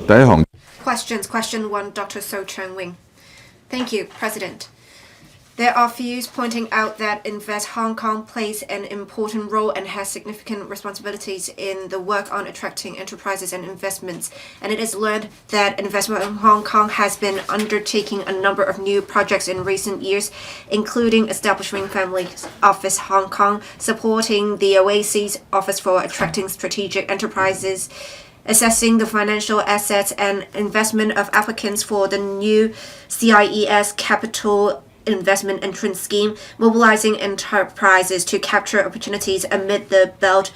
第一行 Questions. Question 1, Dr. So Cheung-wing. Thank you, President. There are views pointing out that Invest Hong Kong plays an important role and has significant responsibilities in the work on attracting enterprises and investments. And it is learned that Investment in Hong Kong has been undertaking a number of new projects in recent years, including establishing Family Office Hong Kong, supporting the Oasis Office for attracting strategic enterprises, assessing the financial assets and investment of applicants for the new CIES Capital Investment Entrance Scheme, mobilizing enterprises to capture opportunities amid the Belt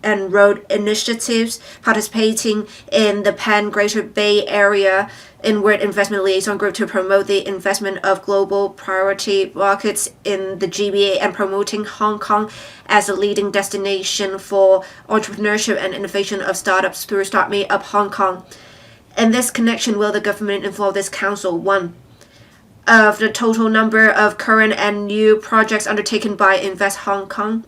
and Road initiatives, participating in the Pan Greater Bay Area Inward Investment Liaison Group to promote the investment of global priority markets in the GBA, and promoting Hong Kong as a leading destination for entrepreneurship and innovation of startups through Start Me Up Hong Kong. In this connection, will the government involve this council? 1. Of the total number of current and new projects undertaken by Invest Hong Kong,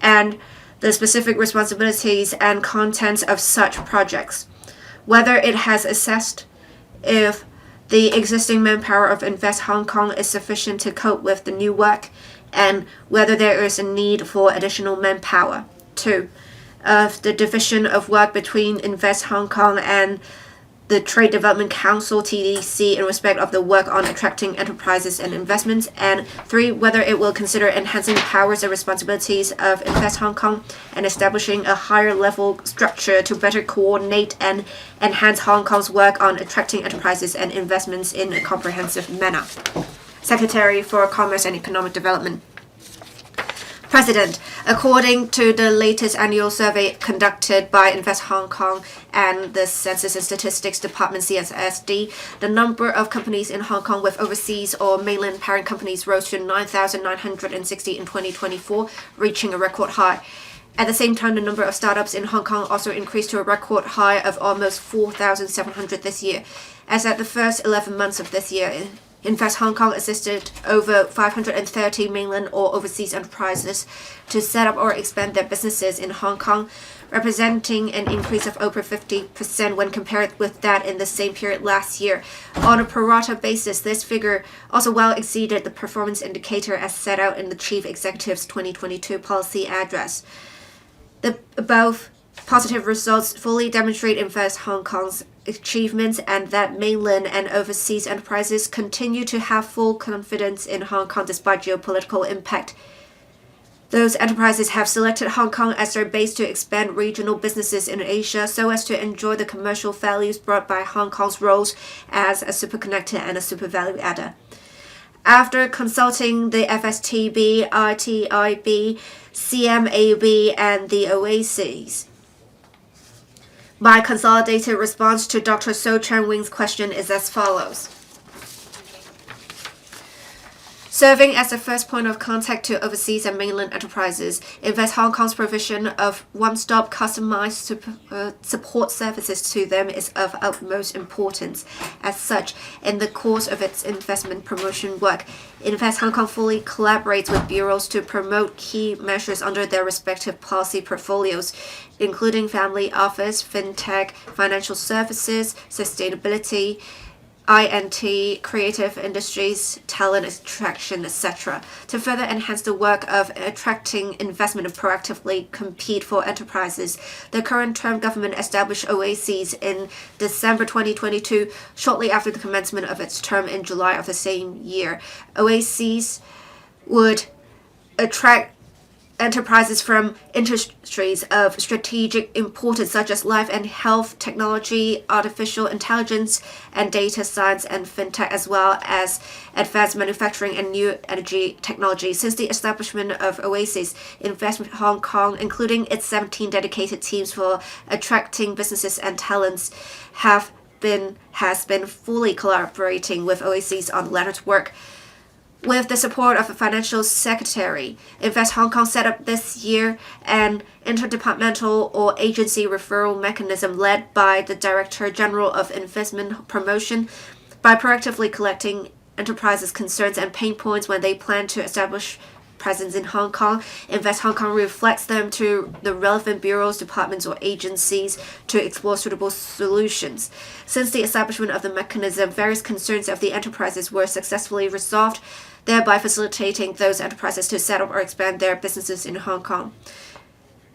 and the specific responsibilities and contents of such projects. Whether it has assessed if the existing manpower of Invest Hong Kong is sufficient to cope with the new work, and whether there is a need for additional manpower. 2. Of the division of work between Invest Hong Kong and the Trade Development Council TDC in respect of the work on attracting enterprises and investments, and 3. Whether it will consider enhancing the powers and responsibilities of Invest Hong Kong and establishing a higher level structure to better coordinate and enhance Hong Kong's work on attracting enterprises and investments in a comprehensive manner. Secretary for Commerce and Economic Development. President, according to the latest annual survey conducted by Invest Hong Kong and the Census and Statistics Department CSSD, the number of companies in Hong Kong with overseas or mainland parent companies rose to 9,960 in 2024, reaching a record high. At the same time, the number of startups in Hong Kong also increased to a record high of almost 4,700 this year. As at the first 11 months of this year, Invest Hong Kong assisted over 530 mainland or overseas enterprises to set up or expand their businesses in Hong Kong, representing an increase of over 50% when compared with that in the same period last year. On a pro rata basis, this figure also well exceeded the performance indicator as set out in the Chief Executive's 2022 policy address. The above positive results fully demonstrate Invest Hong Kong's achievements and that mainland and overseas enterprises continue to have full confidence in Hong Kong despite geopolitical impact. Those enterprises have selected Hong Kong as their base to expand regional businesses in Asia so as to enjoy the commercial values brought by Hong Kong's roles as a superconnector and a super value adder. After consulting the FSTB, ITIB, CMAB, and the Oasis, my consolidated response to Dr. So Chan Wing's question is as follows. Serving as the first point of contact to overseas and mainland enterprises, Invest Hong Kong's provision of one-stop customized support services to them is of utmost importance. As such, in the course of its investment promotion work, Invest Hong Kong fully collaborates with bureaus to promote key measures under their respective policy portfolios, including Family Office, FinTech, Financial Services, Sustainability, INT, creative industries, talent attraction, etc., to further enhance the work of attracting investment and proactively compete for enterprises. The current term government established Oasis in December 2022, shortly after the commencement of its term in July of the same year. Oasis would attract enterprises from industries of strategic importance such as life and health technology, artificial intelligence and data science, and fintech, as well as advanced manufacturing and new energy technology. Since the establishment of Oasis, Investment Hong Kong, including its 17 dedicated teams for attracting businesses and talents, has been fully collaborating with Oasis on Leonard's work. With the support of the Financial Secretary, Invest Hong Kong set up this year an interdepartmental or agency referral mechanism led by the Director General of Investment Promotion by proactively collecting enterprises' concerns and pain points when they plan to establish presence in Hong Kong. Invest Hong Kong reflects them to the relevant bureaus, departments, or agencies to explore suitable solutions. Since the establishment of the mechanism, various concerns of the enterprises were successfully resolved, thereby facilitating those enterprises to set up or expand their businesses in Hong Kong.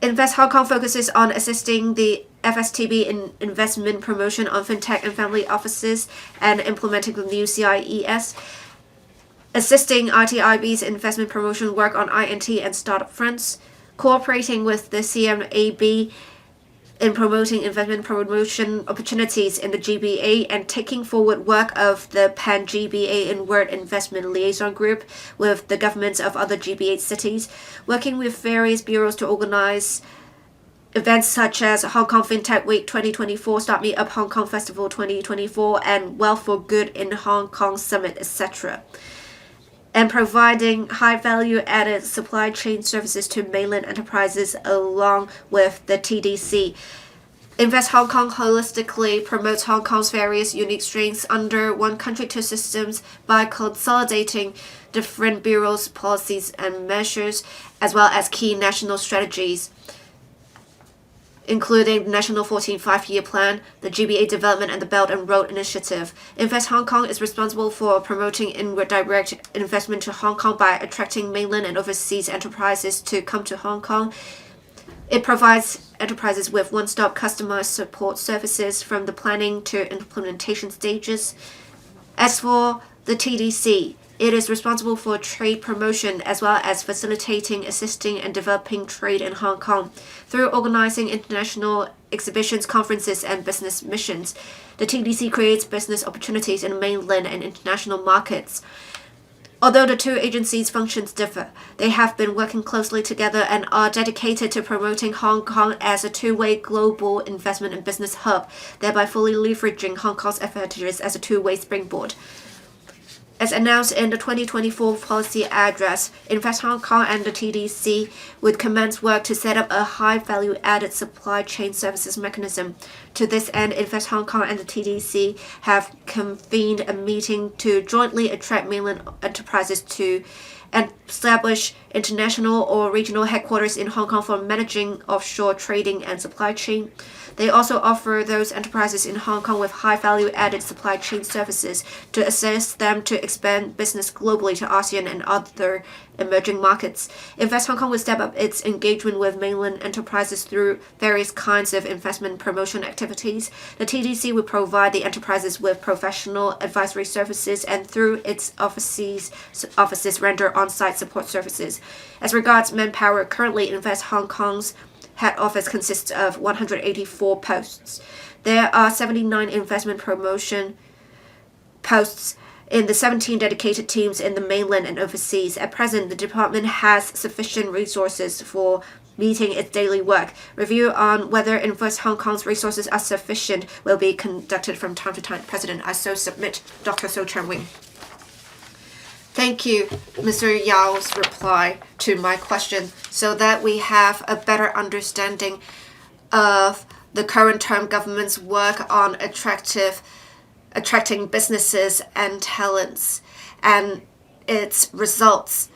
Invest Hong Kong focuses on assisting the FSTB in investment promotion on fintech and family offices and implementing the new CIES, assisting ITIB's investment promotion work on INT and startup fronts, cooperating with the CMAB in promoting investment promotion opportunities in the GBA, and taking forward work of the Pan-GBA Inward Investment Liaison Group with the governments of other GBA cities, working with various bureaus to organize events such as Hong Kong FinTech Week 2024, Start Me Up Hong Kong Festival 2024, and Wealth for Good in Hong Kong Summit, etc., and providing high-value-added supply chain services to mainland enterprises along with the TDC. Invest Hong Kong holistically promotes Hong Kong's various unique strengths under one country, two systems by consolidating different bureaus, policies, and measures, as well as key national strategies, including the National 14th Five-Year Plan, the GBA Development and the Belt and Road Initiative. Invest Hong Kong is responsible for promoting inward direct investment to Hong Kong by attracting mainland and overseas enterprises to come to Hong Kong. It provides enterprises with one-stop customized support services from the planning to implementation stages. As for the TDC, it is responsible for trade promotion as well as facilitating, assisting, and developing trade in Hong Kong through organizing international exhibitions, conferences, and business missions. The TDC creates business opportunities in mainland and international markets. Although the two agencies' functions differ, they have been working closely together and are dedicated to promoting Hong Kong as a two-way global investment and business hub, thereby fully leveraging Hong Kong's advantages as a two-way springboard. As announced in the 2024 policy address, Invest Hong Kong and the TDC would commence work to set up a high-value-added supply chain services mechanism. To this end, Invest Hong Kong and the TDC have convened a meeting to jointly attract mainland enterprises to establish international or regional headquarters in Hong Kong for managing offshore trading and supply chain. They also offer those enterprises in Hong Kong with high value-added supply chain services to assist them to expand business globally to ASEAN and other emerging markets. Invest Hong Kong will step up its engagement with mainland enterprises through various kinds of investment promotion activities. The TDC will provide the enterprises with professional advisory services and through its offices render on-site support services. As regards manpower, currently Invest Hong Kong's head office consists of 184 posts. There are 79 investment promotion posts in the 17 dedicated teams in the mainland and overseas. At present, the department has sufficient resources for meeting its daily work. Review on whether Invest Hong Kong's resources are sufficient will be conducted from time to time. President, I so submit Dr. So Chan Wing. Thank you, Mr. Yao's reply to my question, so that we have a better understanding of the current term government's work on attracting businesses and talents and its results.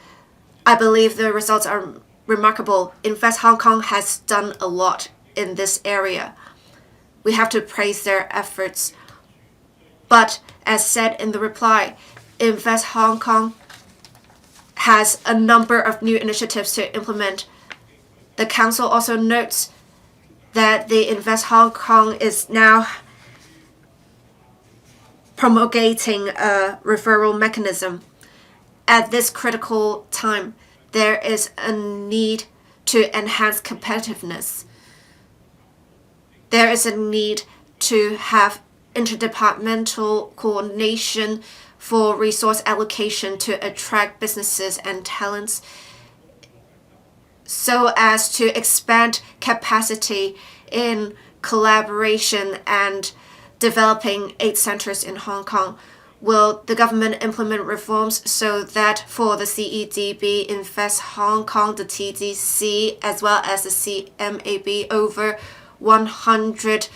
I believe the results are remarkable. Invest Hong Kong has done a lot in this area. We have to praise their efforts. But as said in the reply, Invest Hong Kong has a number of new initiatives to implement. The Council also notes that the Invest Hong Kong is now promulgating a referral mechanism. At this critical time, there is a need to enhance competitiveness. There is a need to have interdepartmental coordination for resource allocation to attract businesses and talents so as to expand capacity in collaboration and developing 8 centers in Hong Kong. Will the government implement reforms so that for the CEDB, Invest Hong Kong, the TDC, as well as the CMAB, over 100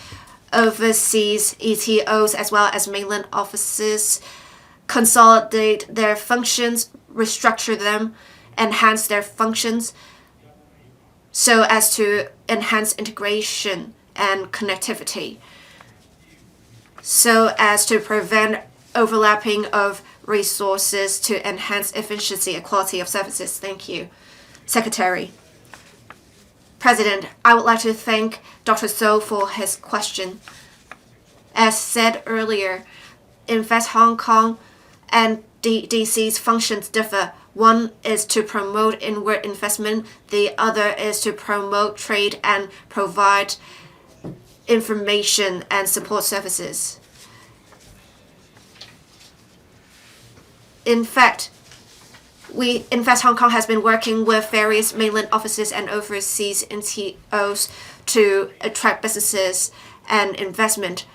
overseas ETOs as well as mainland offices consolidate their functions, restructure them, enhance their functions so as to enhance integration and connectivity, so as to prevent overlapping of resources to enhance efficiency and quality of services. Thank you. Secretary. President, I would like to thank Dr. So for his question. As said earlier, Invest Hong Kong and DC's functions differ. One is to promote inward investment, the other is to promote trade and provide information and support services. In fact, Invest Hong Kong has been working with various mainland offices and overseas NTOs to attract businesses and investment.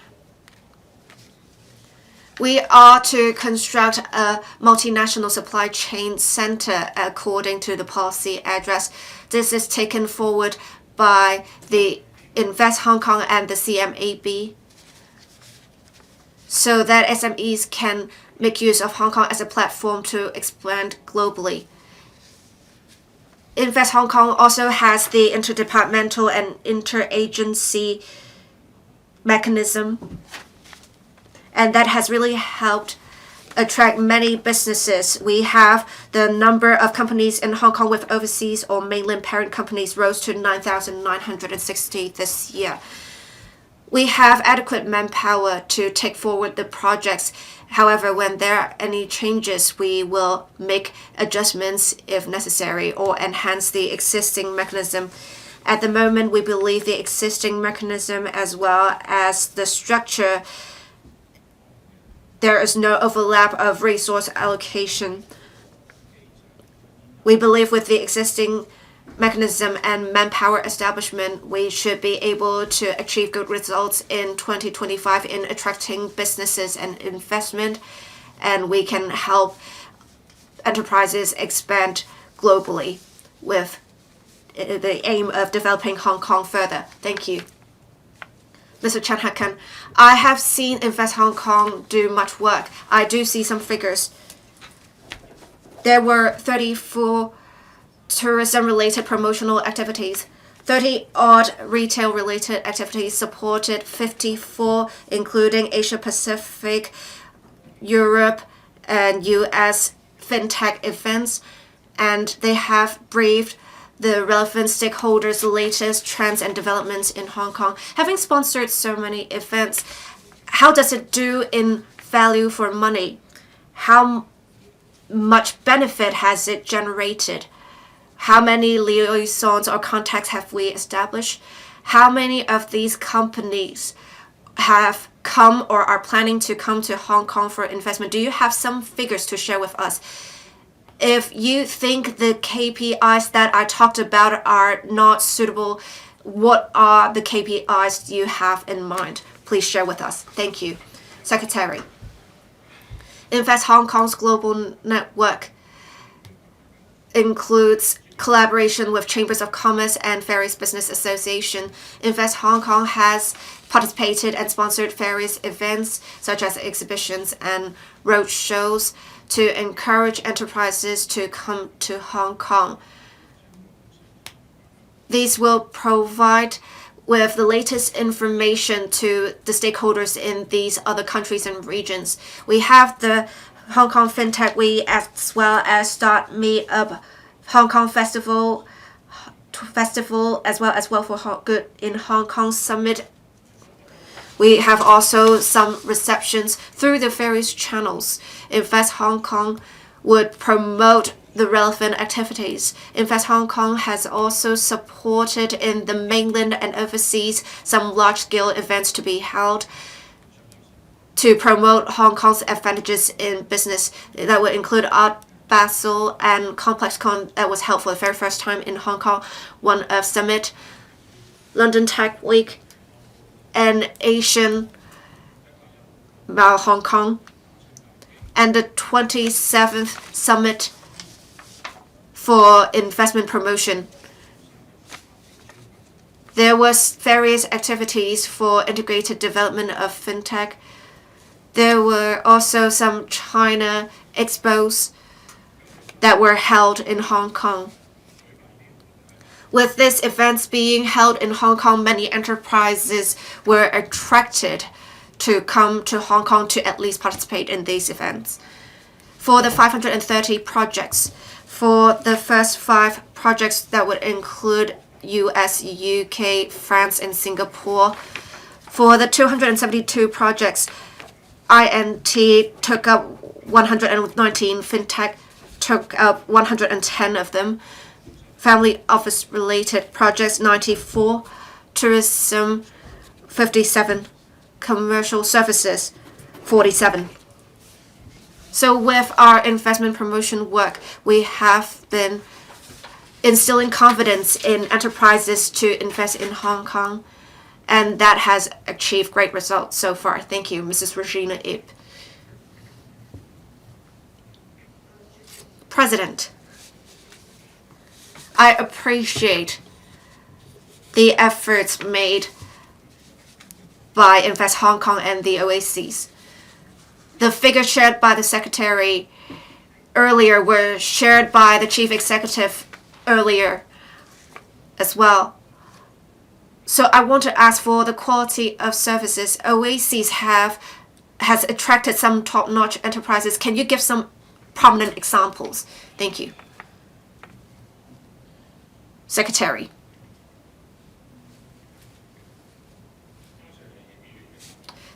We are to construct a multinational supply chain center according to the policy address. This is taken forward by the Invest Hong Kong and the CMAB so that SMEs can make use of Hong Kong as a platform to expand globally. Invest Hong Kong also has the interdepartmental and interagency mechanism, and that has really helped attract many businesses. We have the number of companies in Hong Kong with overseas or mainland parent companies rose to 9,960 this year. We have adequate manpower to take forward the projects. However, when there are any changes, we will make adjustments if necessary or enhance the existing mechanism. At the moment, we believe the existing mechanism as well as the structure, there is no overlap of resource allocation. We believe with the existing mechanism and manpower establishment, we should be able to achieve good results in 2025 in attracting businesses and investment, and we can help enterprises expand globally with the aim of developing Hong Kong further. Thank you. Mr. Chan, I have seen Invest Hong Kong do much work. I do see some figures. There were 34 tourism-related promotional activities, 30-odd retail-related activities supported, 54 including Asia-Pacific, Europe, and U.S. fintech events, and they have briefed the relevant stakeholders' latest trends and developments in Hong Kong. Having sponsored so many events, how does it do in value for money? How much benefit has it generated? How many liaisons or contacts have we established? How many of these companies have come or are planning to come to Hong Kong for investment? Do you have some figures to share with us? If you think the KPIs that I talked about are not suitable, what are the KPIs you have in mind? Please share with us. Thank you. Secretary. Invest Hong Kong's global network includes collaboration with chambers of commerce and various business associations. Invest Hong Kong has participated and sponsored various events such as exhibitions and road shows to encourage enterprises to come to Hong Kong. These will provide with the latest information to the stakeholders in these other countries and regions. We have the Hong Kong FinTech Week as well as Start Me Up Hong Kong Festival as well as Wealth for Good in Hong Kong Summit. We have also some receptions through the various channels. Invest Hong Kong would promote the relevant activities. Invest Hong Kong has also supported in the mainland and overseas some large-scale events to be held to promote Hong Kong's advantages in business. That would include Art Basel and ComplexCon that was held for the very first time in Hong Kong, One Earth Summit, London Tech Week, and Asian Hong Kong, and the 27th Summit for Investment Promotion. There was various activities for integrated development of fintech. There were also some China expos that were held in Hong Kong. With these events being held in Hong Kong, many enterprises were attracted to come to Hong Kong to at least participate in these events. For the 530 projects, for the first 5 projects that would include US, UK, France, and Singapore, for the 272 projects, INT took up 119, FinTech took up 110 of them, family office related projects 94, tourism 57, commercial services 47. So with our investment promotion work, we have been instilling confidence in enterprises to invest in Hong Kong, and that has achieved great results so far. Thank you, Mrs. Regina Ip. President, I appreciate the efforts made by Invest Hong Kong and the OACs. The figures shared by the Secretary earlier were shared by the Chief Executive earlier as well. So I want to ask for the quality of services. OACs has attracted some top-notch enterprises. Can you give some prominent examples? Thank you. Secretary.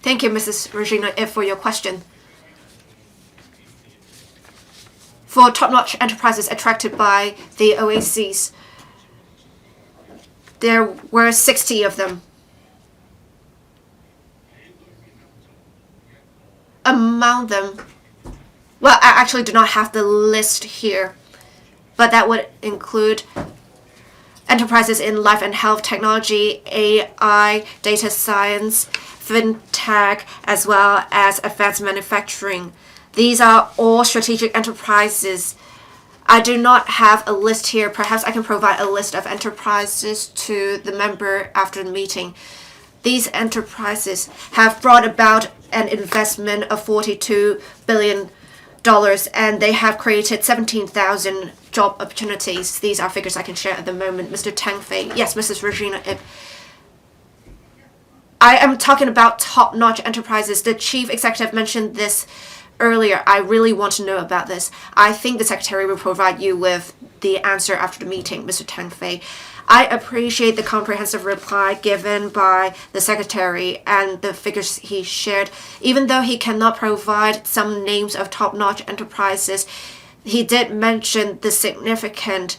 Thank you, Mrs. Regina Ip, for your question. For top-notch enterprises attracted by the OACs, there were 60 of them. Among them, well, I actually do not have the list here, but that would include enterprises in life and health technology, AI, data science, FinTech, as well as advanced manufacturing. These are all strategic enterprises. I do not have a list here. Perhaps I can provide a list of enterprises to the member after the meeting. These enterprises have brought about an investment of $42 billion, and they have created 17,000 job opportunities. These are figures I can share at the moment. Mr. Tang Fei. Yes, Mrs. Regina Ip. I am talking about top-notch enterprises. The Chief Executive mentioned this earlier. I really want to know about this. I think the Secretary will provide you with the answer after the meeting, Mr. Tang Fei. I appreciate the comprehensive reply given by the Secretary and the figures he shared. Even though he cannot provide some names of top-notch enterprises, he did mention the significant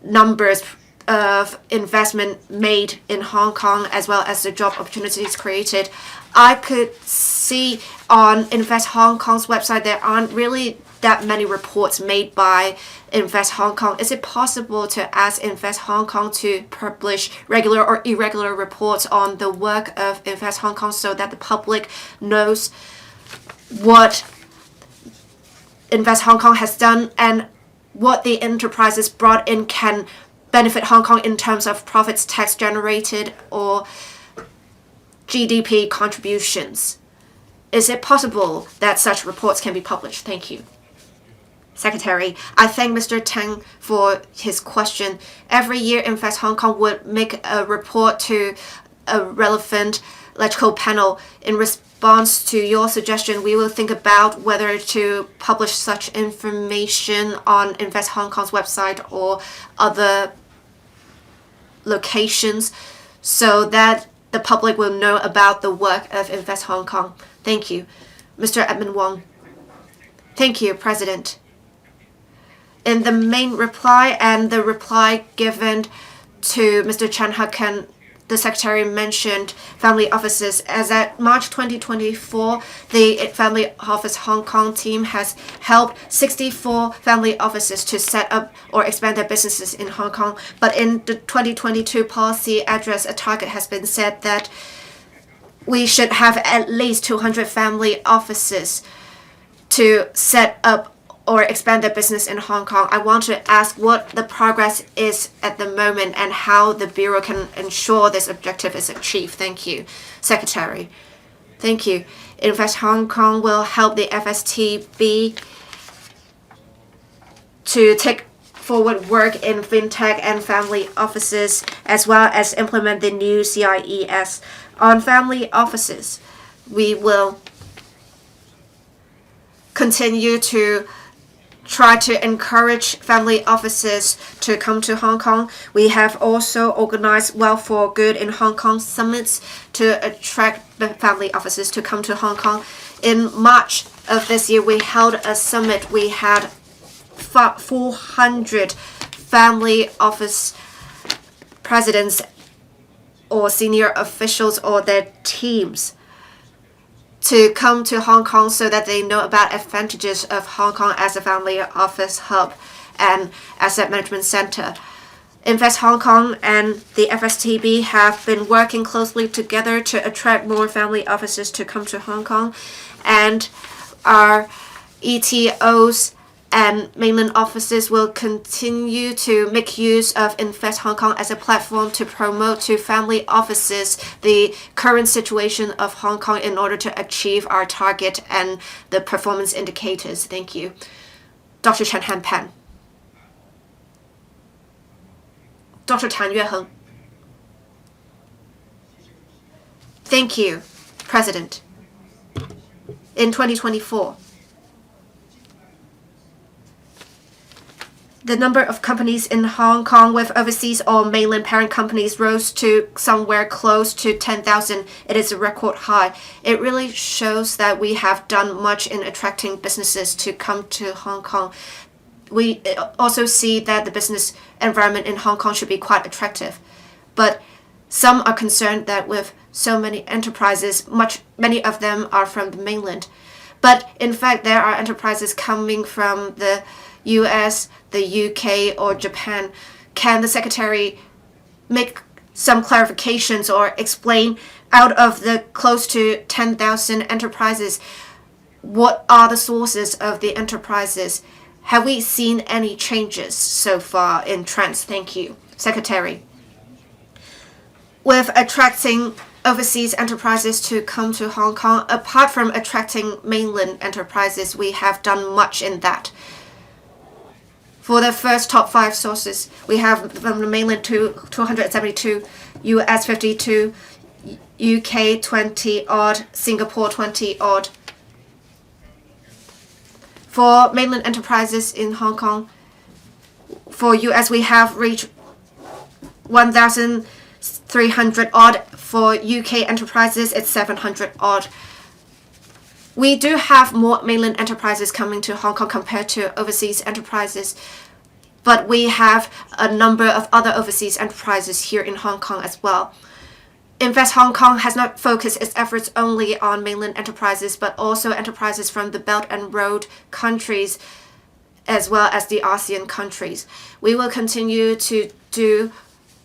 numbers of investment made in Hong Kong as well as the job opportunities created. I could see on Invest Hong Kong's website there aren't really that many reports made by Invest Hong Kong. Is it possible to ask Invest Hong Kong to publish regular or irregular reports on the work of Invest Hong Kong so that the public knows what Invest Hong Kong has done and what the enterprises brought in can benefit Hong Kong in terms of profits tax generated or GDP contributions? Is it possible that such reports can be published? Thank you. Secretary, I thank Mr. Tang for his question. Every year, Invest Hong Kong would make a report to a relevant electrical panel. In response to your suggestion, we will think about whether to publish such information on Invest Hong Kong's website or other locations so that the public will know about the work of Invest Hong Kong. Thank you. Mr. Edmund Wong. Thank you, President. In the main reply and the reply given to Mr. Chan Hucken, the Secretary mentioned family offices. As at March 2024, the Family Office Hong Kong team has helped 64 family offices to set up or expand their businesses in Hong Kong. But in the 2022 policy address, a target has been set that we should have at least 200 family offices to set up or expand their business in Hong Kong. I want to ask what the progress is at the moment and how the Bureau can ensure this objective is achieved. Thank you. Secretary. Thank you. Invest Hong Kong will help the FSTB to take forward work in fintech and family offices, as well as implement the new CIES. On family offices, we will continue to try to encourage family offices to come to Hong Kong. We have also organized Wealth for Good in Hong Kong summits to attract the family offices to come to Hong Kong. In March of this year, we held a summit. We had 400 family office presidents or senior officials or their teams to come to Hong Kong so that they know about advantages of Hong Kong as a family office hub and asset management center. Invest Hong Kong and the FSTB have been working closely together to attract more family offices to come to Hong Kong, and our ETOs and mainland offices will continue to make use of Invest Hong Kong as a platform to promote to family offices the current situation of Hong Kong in order to achieve our target and the performance indicators. Thank you. Dr. Chen Han-pan. Dr. Tan Yue-heng. Thank you, President. In 2024, the number of companies in Hong Kong with overseas or mainland parent companies rose to somewhere close to 10,000. It is a record high. It really shows that we have done much in attracting businesses to come to Hong Kong. We also see that the business environment in Hong Kong should be quite attractive. But some are concerned that with so many enterprises, many of them are from the mainland. But in fact, there are enterprises coming from the US, the UK, or Japan. Can the Secretary make some clarifications or explain, out of the close to 10,000 enterprises, what are the sources of the enterprises? Have we seen any changes so far in trends? Thank you, Secretary. With attracting overseas enterprises to come to Hong Kong, apart from attracting mainland enterprises, we have done much in that. For the first top 5 sources, we have from the mainland 272, US 52, UK 20 odd, Singapore 20 odd. For mainland enterprises in Hong Kong, for US we have reached 1,300 odd. For UK enterprises, it's 700 odd. We do have more mainland enterprises coming to Hong Kong compared to overseas enterprises, but we have a number of other overseas enterprises here in Hong Kong as well. Invest Hong Kong has not focused its efforts only on mainland enterprises, but also enterprises from the Belt and Road countries, as well as the ASEAN countries. We will continue to do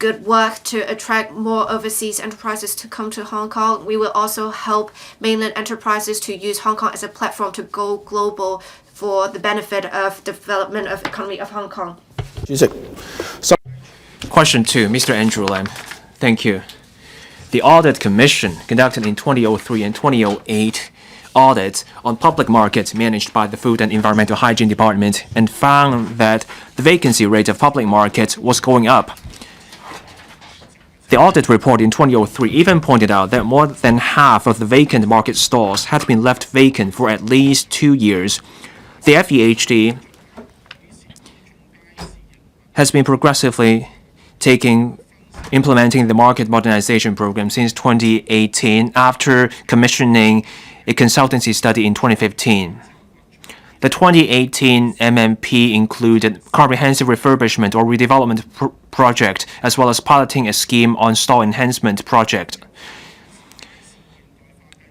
good work to attract more overseas enterprises to come to Hong Kong. We will also help mainland enterprises to use Hong Kong as a platform to go global for the benefit of development of economy of Hong Kong. Question 2, Mr. Andrew LAM. Thank you. The Audit Commission conducted in 2003 and 2008 audits on public markets managed by the Food and Environmental Hygiene Department and found that the vacancy rate of public markets was going up. The audit report in 2003 even pointed out that more than half of the vacant market stalls had been left vacant for at least 2 years. The FEHD has been progressively implementing the market modernization program since 2018 after commissioning a consultancy study in 2015. The 2018 MMP included comprehensive refurbishment or redevelopment project, as well as piloting a scheme on stall enhancement project.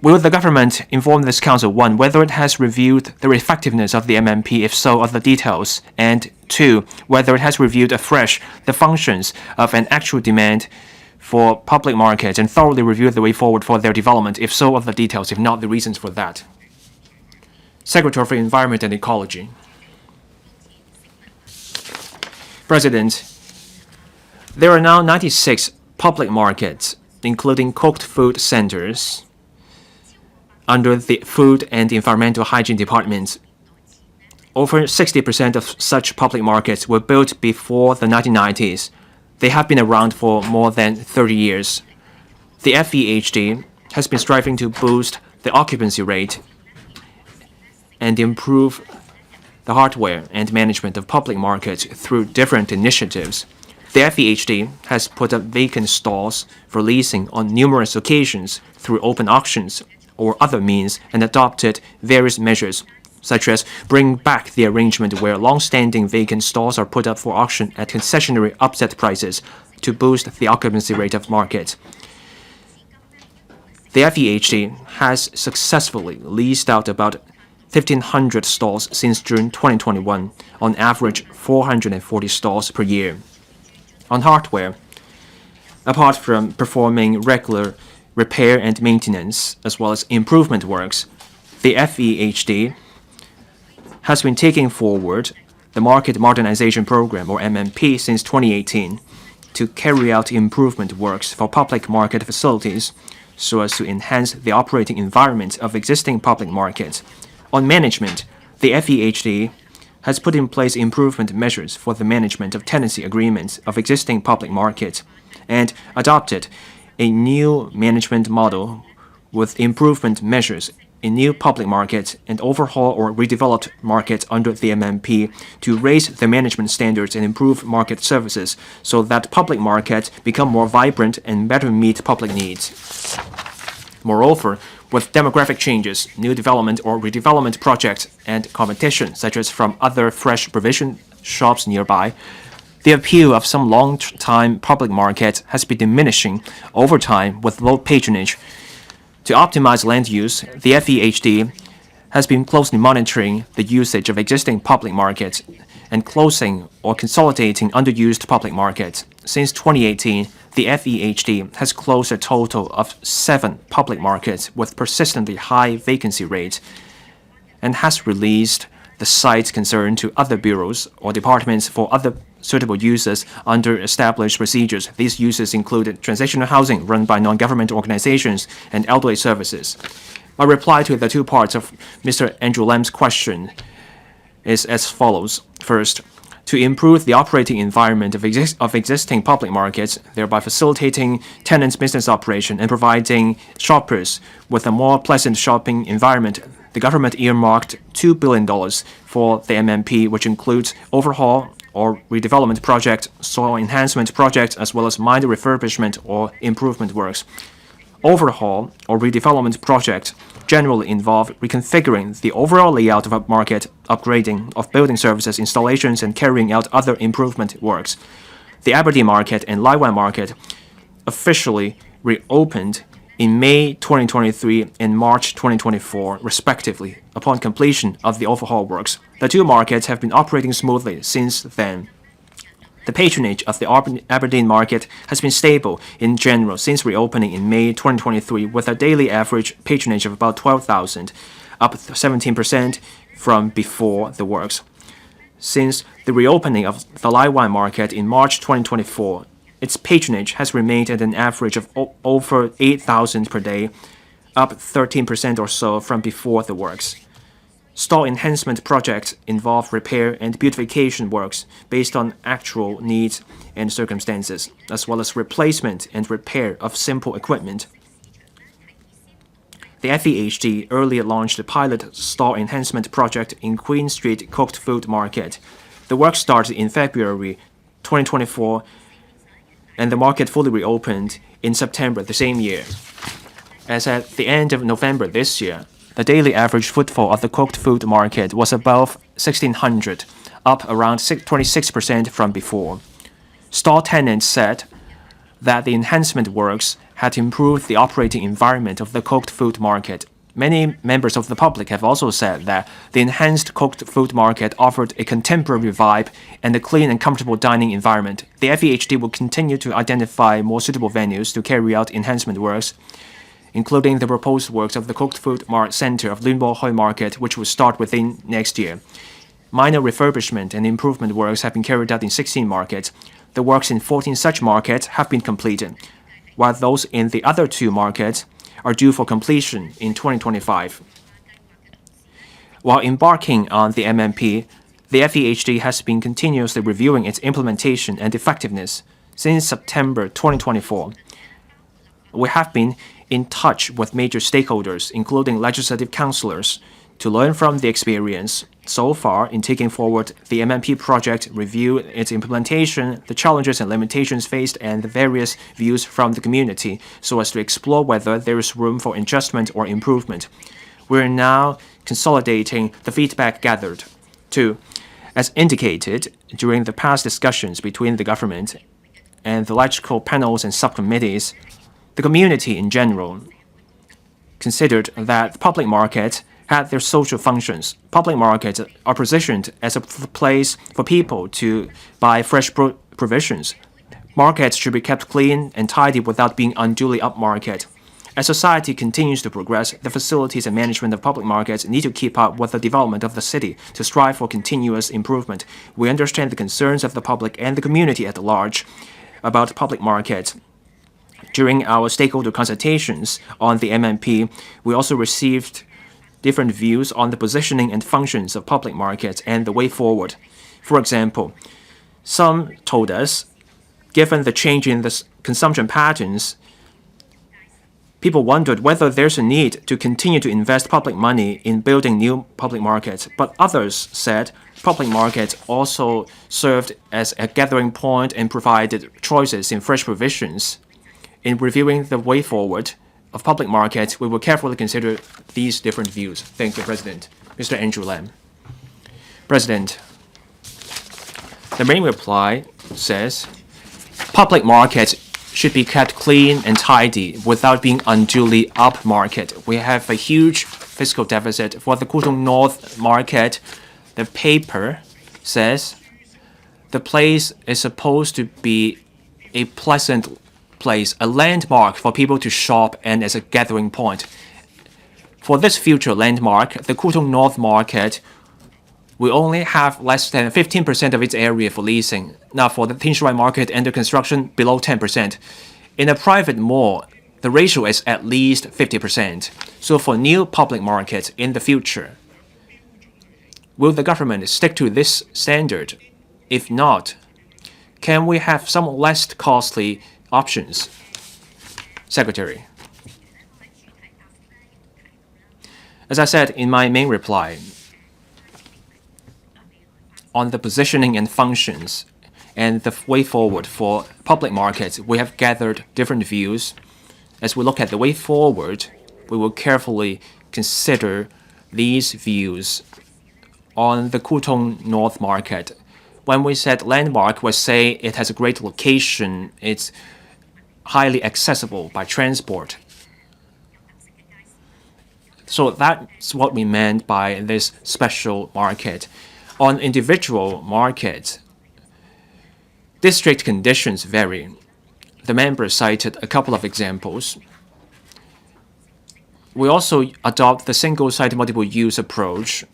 Will the government inform this council, 1, whether it has reviewed the effectiveness of the MMP, if so, of the details, and 2, whether it has reviewed afresh the functions of an actual demand for public markets and thoroughly reviewed the way forward for their development, if so, of the details, if not, the reasons for that? Secretary for Environment and Ecology. President, there are now 96 public markets, including cooked food centers, under the Food and Environmental Hygiene Department. Over 60% of such public markets were built before the 1990s. They have been around for more than 30 years. The FEHD has been striving to boost the occupancy rate and improve the hardware and management of public markets through different initiatives. The FEHD has put up vacant stalls for leasing on numerous occasions through open auctions or other means and adopted various measures, such as bring back the arrangement where long-standing vacant stalls are put up for auction at concessionary upset prices to boost the occupancy rate of market. The FEHD has successfully leased out about 1,500 stalls since June 2021, on average 440 stalls per year. On hardware, apart from performing regular repair and maintenance as well as improvement works, the FEHD has been taking forward the Market Modernization Program, or MMP, since 2018 to carry out improvement works for public market facilities so as to enhance the operating environment of existing public markets. On management, the FEHD has put in place improvement measures for the management of tenancy agreements of existing public markets and adopted a new management model with improvement measures in new public markets and overhaul or redeveloped markets under the MMP to raise the management standards and improve market services so that public markets become more vibrant and better meet public needs. Moreover, with demographic changes, new development or redevelopment projects, and competition, such as from other fresh provision shops nearby, the appeal of some long-time public markets has been diminishing over time with low patronage. To optimize land use, the FEHD has been closely monitoring the usage of existing public markets and closing or consolidating underused public markets. Since 2018, the FEHD has closed a total of 7 public markets with persistently high vacancy rates and has released the sites concerned to other bureaus or departments for other suitable uses under established procedures. These uses included transitional housing run by non-government organizations and elderly services. My reply to the two parts of Mr. Andrew Lam's question is as follows. First, to improve the operating environment of existing public markets, thereby facilitating tenants' business operation and providing shoppers with a more pleasant shopping environment, the government earmarked $2 billion for the MMP, which includes overhaul or redevelopment project, soil enhancement project, as well as minor refurbishment or improvement works. Overhaul or redevelopment projects generally involve reconfiguring the overall layout of a market, upgrading of building services, installations, and carrying out other improvement works. The Aberdeen market and Lai Wan market officially reopened in May 2023 and March 2024, respectively, upon completion of the overhaul works. The two markets have been operating smoothly since then. The patronage of the Aberdeen market has been stable in general since reopening in May 2023, with a daily average patronage of about 12,000, up 17% from before the works. Since the reopening of the Lai Wan market in March 2024, its patronage has remained at an average of over 8,000 per day, up 13% or so from before the works. Stall enhancement projects involve repair and beautification works based on actual needs and circumstances, as well as replacement and repair of simple equipment. The FEHD earlier launched a pilot stall enhancement project in Queen Street Cooked Food Market. The work started in February 2024, and the market fully reopened in September the same year. As at the end of November this year, the daily average footfall of the cooked food market was above 1,600, up around 26% from before. Stall tenants said that the enhancement works had improved the operating environment of the cooked food market. Many members of the public have also said that the enhanced cooked food market offered a contemporary vibe and a clean and comfortable dining environment. The FEHD will continue to identify more suitable venues to carry out enhancement works, including the proposed works of the Cooked Food Mart Center of Luen Bo Hoi Market, which will start within next year. Minor refurbishment and improvement works have been carried out in 16 markets. The works in 14 such markets have been completed, while those in the other 2 markets are due for completion in 2025. While embarking on the MMP, the FEHD has been continuously reviewing its implementation and effectiveness since September 2024. We have been in touch with major stakeholders, including legislative councillors, to learn from the experience so far in taking forward the MMP project, review its implementation, the challenges and limitations faced, and the various views from the community, so as to explore whether there is room for adjustment or improvement. We are now consolidating the feedback gathered. 2. As indicated during the past discussions between the government and the electrical panels and subcommittees, the community in general considered that the public market had their social functions. Public markets are positioned as a place for people to buy fresh provisions. Markets should be kept clean and tidy without being unduly upmarket. As society continues to progress, the facilities and management of public markets need to keep up with the development of the city to strive for continuous improvement. We understand the concerns of the public and the community at large about public markets. During our stakeholder consultations on the MMP, we also received different views on the positioning and functions of public markets and the way forward. For example, some told us, given the change in the consumption patterns, people wondered whether there's a need to continue to invest public money in building new public markets. But others said public markets also served as a gathering point and provided choices in fresh provisions. In reviewing the way forward of public markets, we will carefully consider these different views. Thank you, President. Mr. Andrew LAM. President, the main reply says, public markets should be kept clean and tidy without being unduly upmarket. We have a huge fiscal deficit. For the Kutong North market, the paper says the place is supposed to be a pleasant place, a landmark for people to shop and as a gathering point. For this future landmark, the Kutong North market will only have less than 15% of its area for leasing. Now, for the Tin Shui market under construction, below 10%. In a private mall, the ratio is at least 50%. So for new public markets in the future, will the government stick to this standard? If not, can we have some less costly options? Secretary. As I said in my main reply, on the positioning and functions and the way forward for public markets, we have gathered different views. As we look at the way forward, we will carefully consider these views on the Kutong North market. When we said landmark, we say it has a great location, it's highly accessible by transport. So that's what we meant by this special market. On individual markets, district conditions vary. The member cited a couple of examples. We also adopt the single-site multiple-use approach.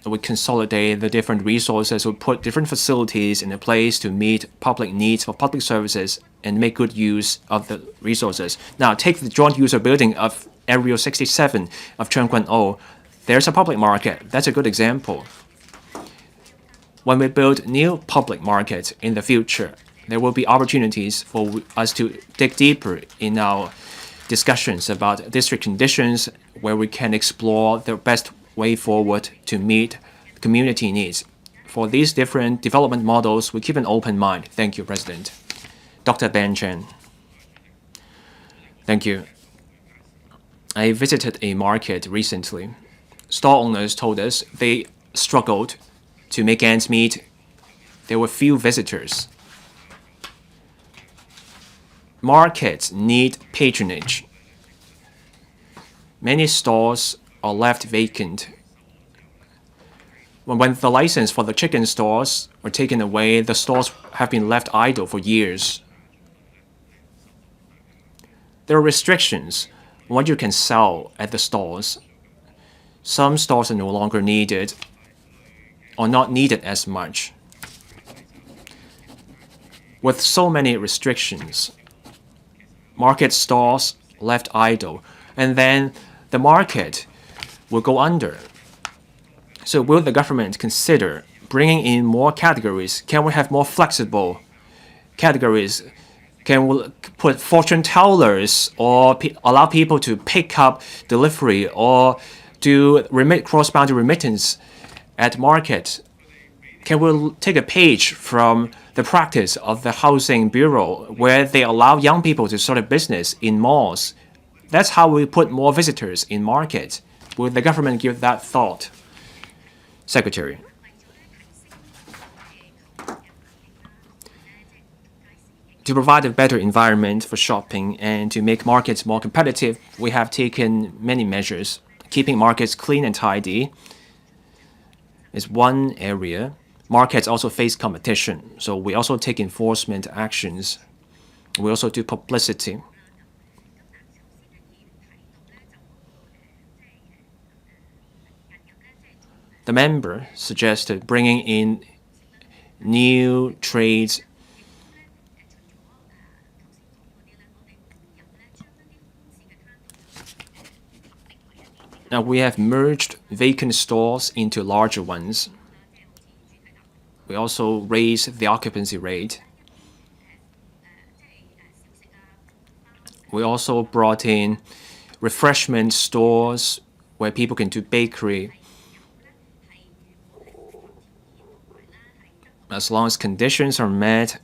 We consolidate the different resources, we put different facilities in a place to meet public needs for public services and make good use of the resources. Now, take the joint user building of Area 67 of Cheung-wing. There's a public market. That's a good example. When we build new public markets in the future, there will be opportunities for us to dig deeper in our discussions about district conditions, where we can explore the best way forward to meet community needs. For these different development models, we keep an open mind. Thank you, President. Dr. Ben Chen. Thank you. I visited a market recently. Store owners told us they struggled to make ends meet. There were few visitors. Markets need patronage. Many stores are left vacant. When the license for the chicken stores were taken away, the stores have been left idle for years. There are restrictions on what you can sell at the stores. Some stores are no longer needed or not needed as much. With so many restrictions, market stores left idle, and then the market will go under. So will the government consider bringing in more categories? Can we have more flexible categories? Can we put fortune tellers or allow people to pick up delivery or do cross-boundary remittance at market? Can we take a page from the practice of the Housing Bureau where they allow young people to start a business in malls? That's how we put more visitors in market. Will the government give that thought? Secretary. To provide a better environment for shopping and to make markets more competitive, we have taken many measures. Keeping markets clean and tidy is one area. Markets also face competition, so we also take enforcement actions. We also do publicity. The member suggested bringing in new trades. Now we have merged vacant stores into larger ones. We also raised the occupancy rate. We also brought in refreshment stores where people can do bakery. As long as conditions are met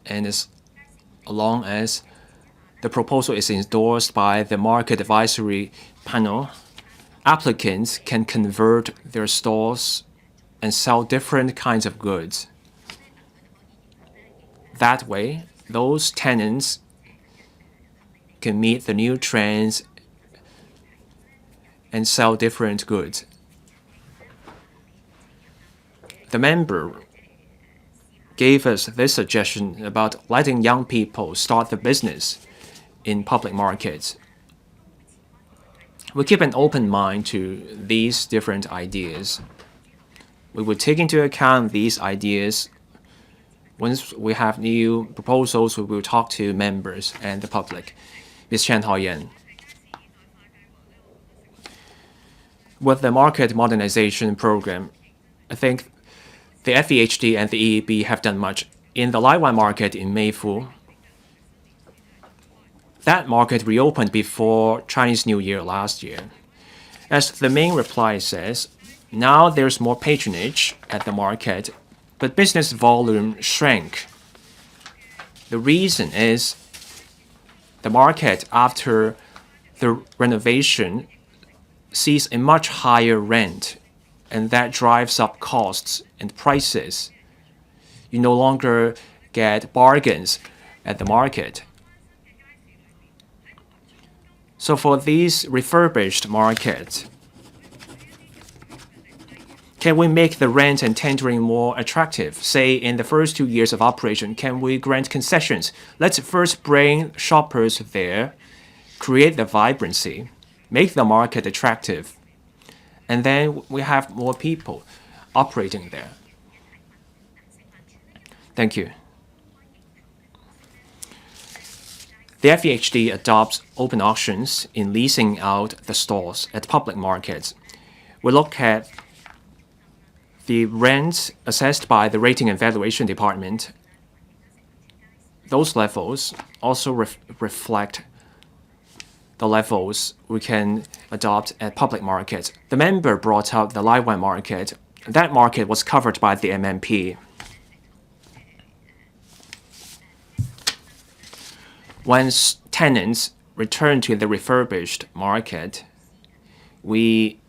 and as long as the proposal is endorsed by the market advisory panel, applicants can convert their stores and sell different kinds of goods. That way, those tenants can meet the new trends and sell different goods. The member gave us this suggestion about letting young people start the business in public markets. We keep an open mind to these different ideas. We will take into account these ideas. Once we have new proposals, we will talk to members and the public. Ms. Chen Haoyan. With the market modernization program, I think the FEHD and the EEB have done much. In the Laiwan market in Meifu, that market reopened before Chinese New Year last year. As the main reply says, now there's more patronage at the market, but business volume shrank. The reason is the market, after the renovation, sees a much higher rent, and that drives up costs and prices. You no longer get bargains at the market. So for these refurbished markets, can we make the rent and tendering more attractive? Say, in the first 2 years of operation, can we grant concessions? Let's first bring shoppers there, create the vibrancy, make the market attractive, and then we have more people operating there. Thank you. The FEHD adopts open auctions in leasing out the stores at public markets. We look at the rents assessed by the Rating and Valuation Department. Those levels also reflect the levels we can adopt at public markets. The member brought out the Laiwan market. That market was covered by the MMP. When tenants returned to the refurbished market, we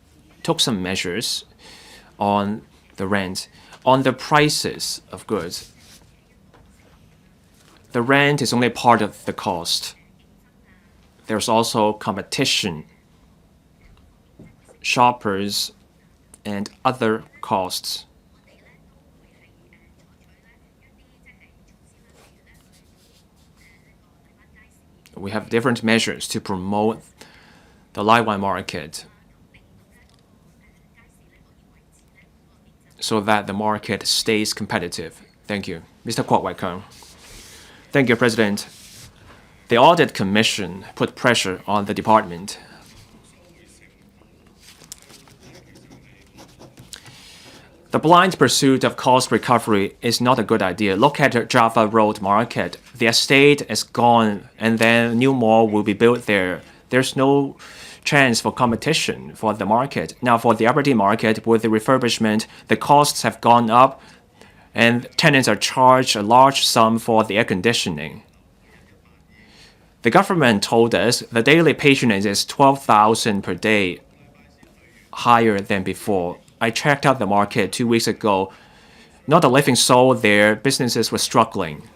took some measures on the rent, on the prices of goods. The rent is only part of the cost. There's also competition, shoppers, and other costs. We have different measures to promote the Laiwan market so that the market stays competitive. Thank you. Mr. Kwok Wai-kung. Thank you, President. The Audit Commission put pressure on the department. The blind pursuit of cost recovery is not a good idea. Look at the Java Road market. The estate is gone, and then a new mall will be built there. There's no chance for competition for the market. Now, for the Aberdeen market, with the refurbishment, the costs have gone up, and tenants are charged a large sum for the air conditioning. The government told us the daily patronage is 12,000 per day, higher than before. I checked out the market 2 weeks ago. Not a living soul there. Businesses were struggling.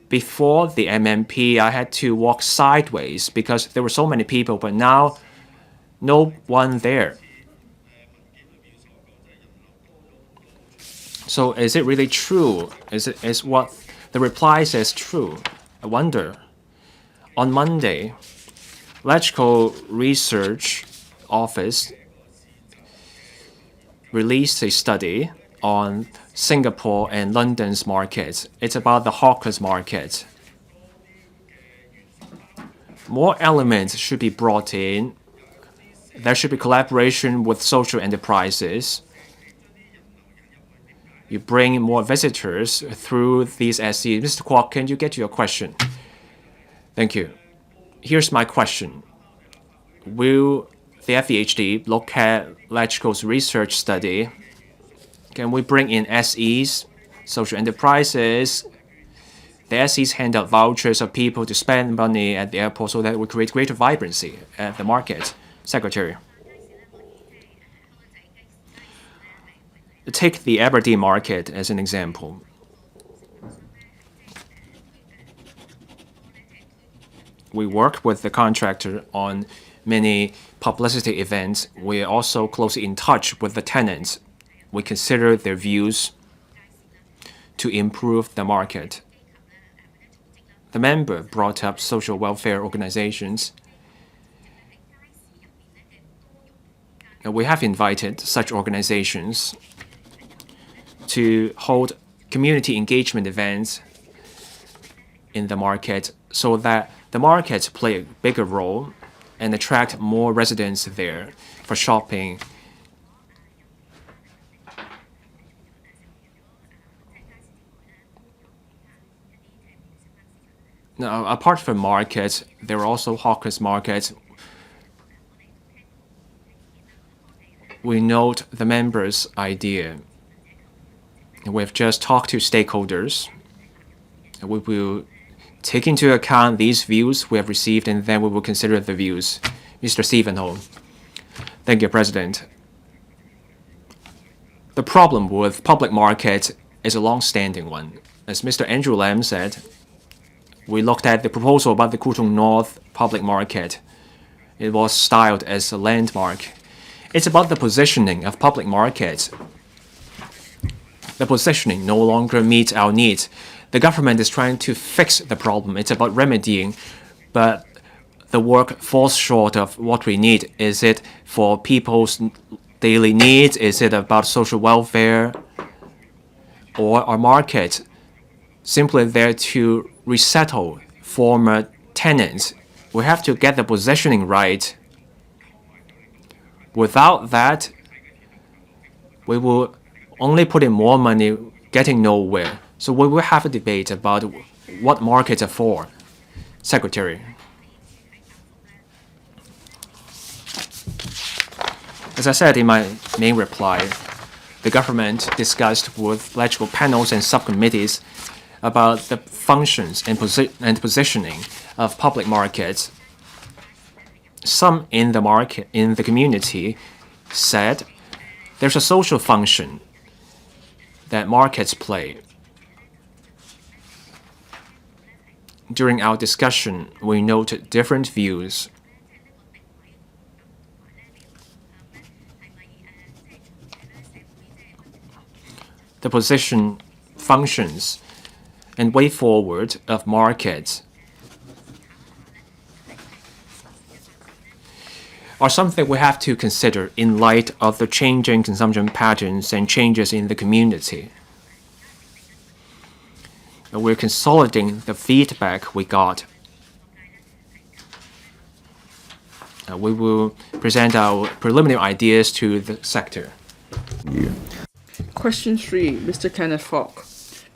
Before the MMP, I had to walk sideways because there were so many people, but now no one there. So is it really true? Is what the reply says true? I wonder. On Monday, Electrical Research Office released a study on Singapore and London's markets. It's about the hawkers market. More elements should be brought in. There should be collaboration with social enterprises. You bring more visitors through these SEs. Mr. Kwok, can you get to your question? Thank you. Here's my question. Will the FEHD look at Electrical's research study? Can we bring in SEs, social enterprises? The SEs hand out vouchers of people to spend money at the airport so that we create greater vibrancy at the market. Secretary. Take the Aberdeen market as an example. We work with the contractor on many publicity events. We are also closely in touch with the tenants. We consider their views to improve the market. The member brought up social welfare organizations. We have invited such organizations to hold community engagement events in the market so that the markets play a bigger role and attract more residents there for shopping. Now, apart from markets, there are also hawkers markets. We note the members' idea. We've just talked to stakeholders. We will take into account these views we have received, and then we will consider the views. Mr. Stephen Ho. Thank you, President. The problem with public markets is a long-standing one. As Mr. Andrew LAM said, we looked at the proposal about the Kutong North public market. It was styled as a landmark. It's about the positioning of public markets. The positioning no longer meets our needs. The government is trying to fix the problem. It's about remedying, but the work falls short of what we need. Is it for people's daily needs? Is it about social welfare? Or are markets simply there to resettle former tenants? We have to get the positioning right. Without that, we will only put in more money, getting nowhere. So we will have a debate about what markets are for. Secretary. As I said in my main reply, the government discussed with electrical panels and subcommittees about the functions and positioning of public markets. Some in the community said there's a social function that markets play. During our discussion, we noted different views. The position, functions, and way forward of markets are something we have to consider in light of the changing consumption patterns and changes in the community. We're consolidating the feedback we got. We will present our preliminary ideas to the sector. Question 3, Mr. Kenneth FOK.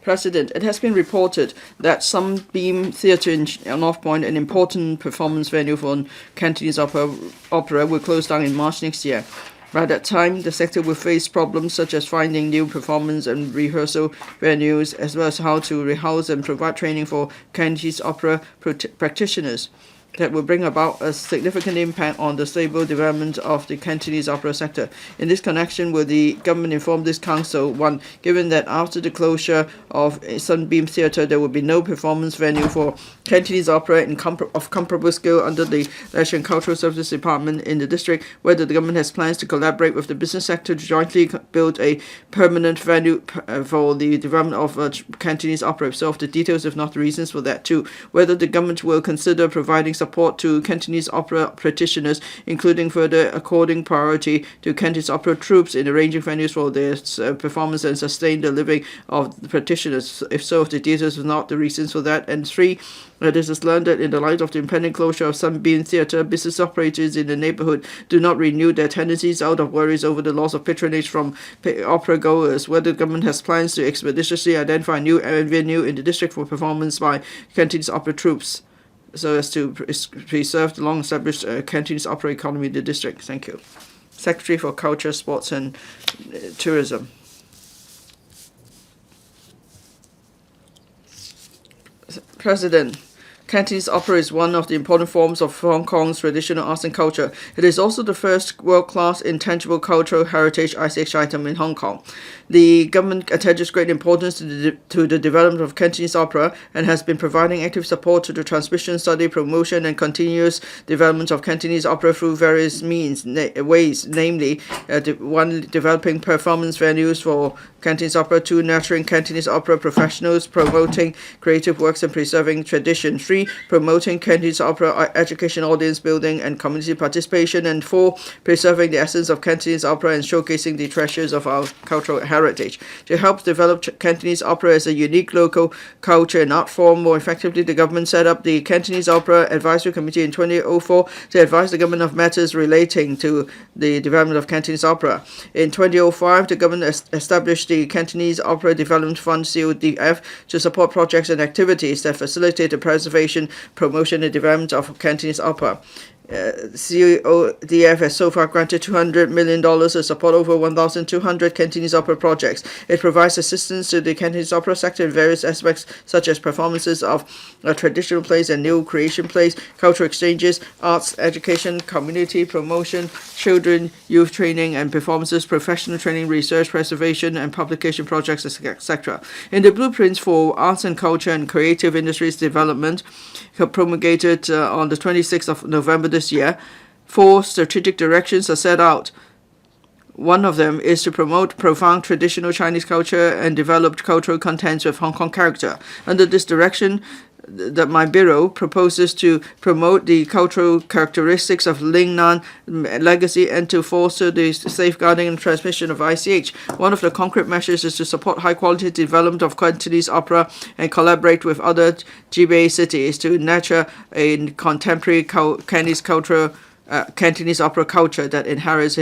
President, it has been reported that Sunbeam Theatre in North Point, an important performance venue for Cantonese opera, will close down in March next year. By that time, the sector will face problems such as finding new performance and rehearsal venues, as well as how to rehouse and provide training for Cantonese opera practitioners. That will bring about a significant impact on the stable development of the Cantonese opera sector. In this connection, will the government inform this council? 1. Given that after the closure of Sunbeam Theatre, there will be no performance venue for Cantonese opera of comparable scale under the Leisure and Cultural Services Department in the district, whether the government has plans to collaborate with the business sector to jointly build a permanent venue for the development of Cantonese opera. So, of the details, if not the reasons for that. 2. Whether the government will consider providing support to Cantonese opera practitioners, including further according priority to Cantonese opera troupes in arranging venues for their performance and sustain the living of the practitioners. If so, if the details are not the reasons for that. And 3, this is learned that in the light of the impending closure of Sunbeam Theatre, business operators in the neighbourhood do not renew their tenancies out of worries over the loss of patronage from opera goers. Whether the government has plans to expeditiously identify a new venue in the district for performance by Cantonese opera troupes, so as to preserve the long-established Cantonese opera economy in the district. Thank you. Secretary for Culture, Sports and Tourism. President, Cantonese opera is one of the important forms of Hong Kong's traditional arts and culture. It is also the first world-class intangible cultural heritage ICH item in Hong Kong. The government attaches great importance to the development of Cantonese opera and has been providing active support to the transmission, study, promotion and continuous development of Cantonese opera through various ways, namely 1. Developing performance venues for Cantonese opera, 2. Nurturing Cantonese opera professionals, promoting creative works and preserving tradition, 3. Promoting Cantonese opera education, audience building and community participation, and 4. Preserving the essence of Cantonese opera and showcasing the treasures of our cultural heritage. To help develop Cantonese opera as a unique local culture and art form more effectively, the government set up the Cantonese Opera Advisory Committee in 2004 to advise the government of matters relating to the development of Cantonese opera. In 2005, the government established the Cantonese Opera Development Fund (CODF) to support projects and activities that facilitate the preservation, promotion and development of Cantonese opera. CODF has so far granted $200 million to support over 1,200 Cantonese opera projects. It provides assistance to the Cantonese opera sector in various aspects such as performances of traditional plays and new creation plays, cultural exchanges, arts, education, community promotion, children, youth training and performances, professional training, research, preservation and publication projects, etc. In the blueprints for arts and culture and creative industries development, promulgated on the 26th of November this year, 4 strategic directions are set out. One of them is to promote profound traditional Chinese culture and develop cultural contents with Hong Kong character. Under this direction, that my bureau proposes to promote the cultural characteristics of Lingnan legacy and to foster the safeguarding and transmission of ICH. One of the concrete measures is to support high-quality development of Cantonese opera and collaborate with other GBA cities to nurture a contemporary Cantonese opera culture that inherits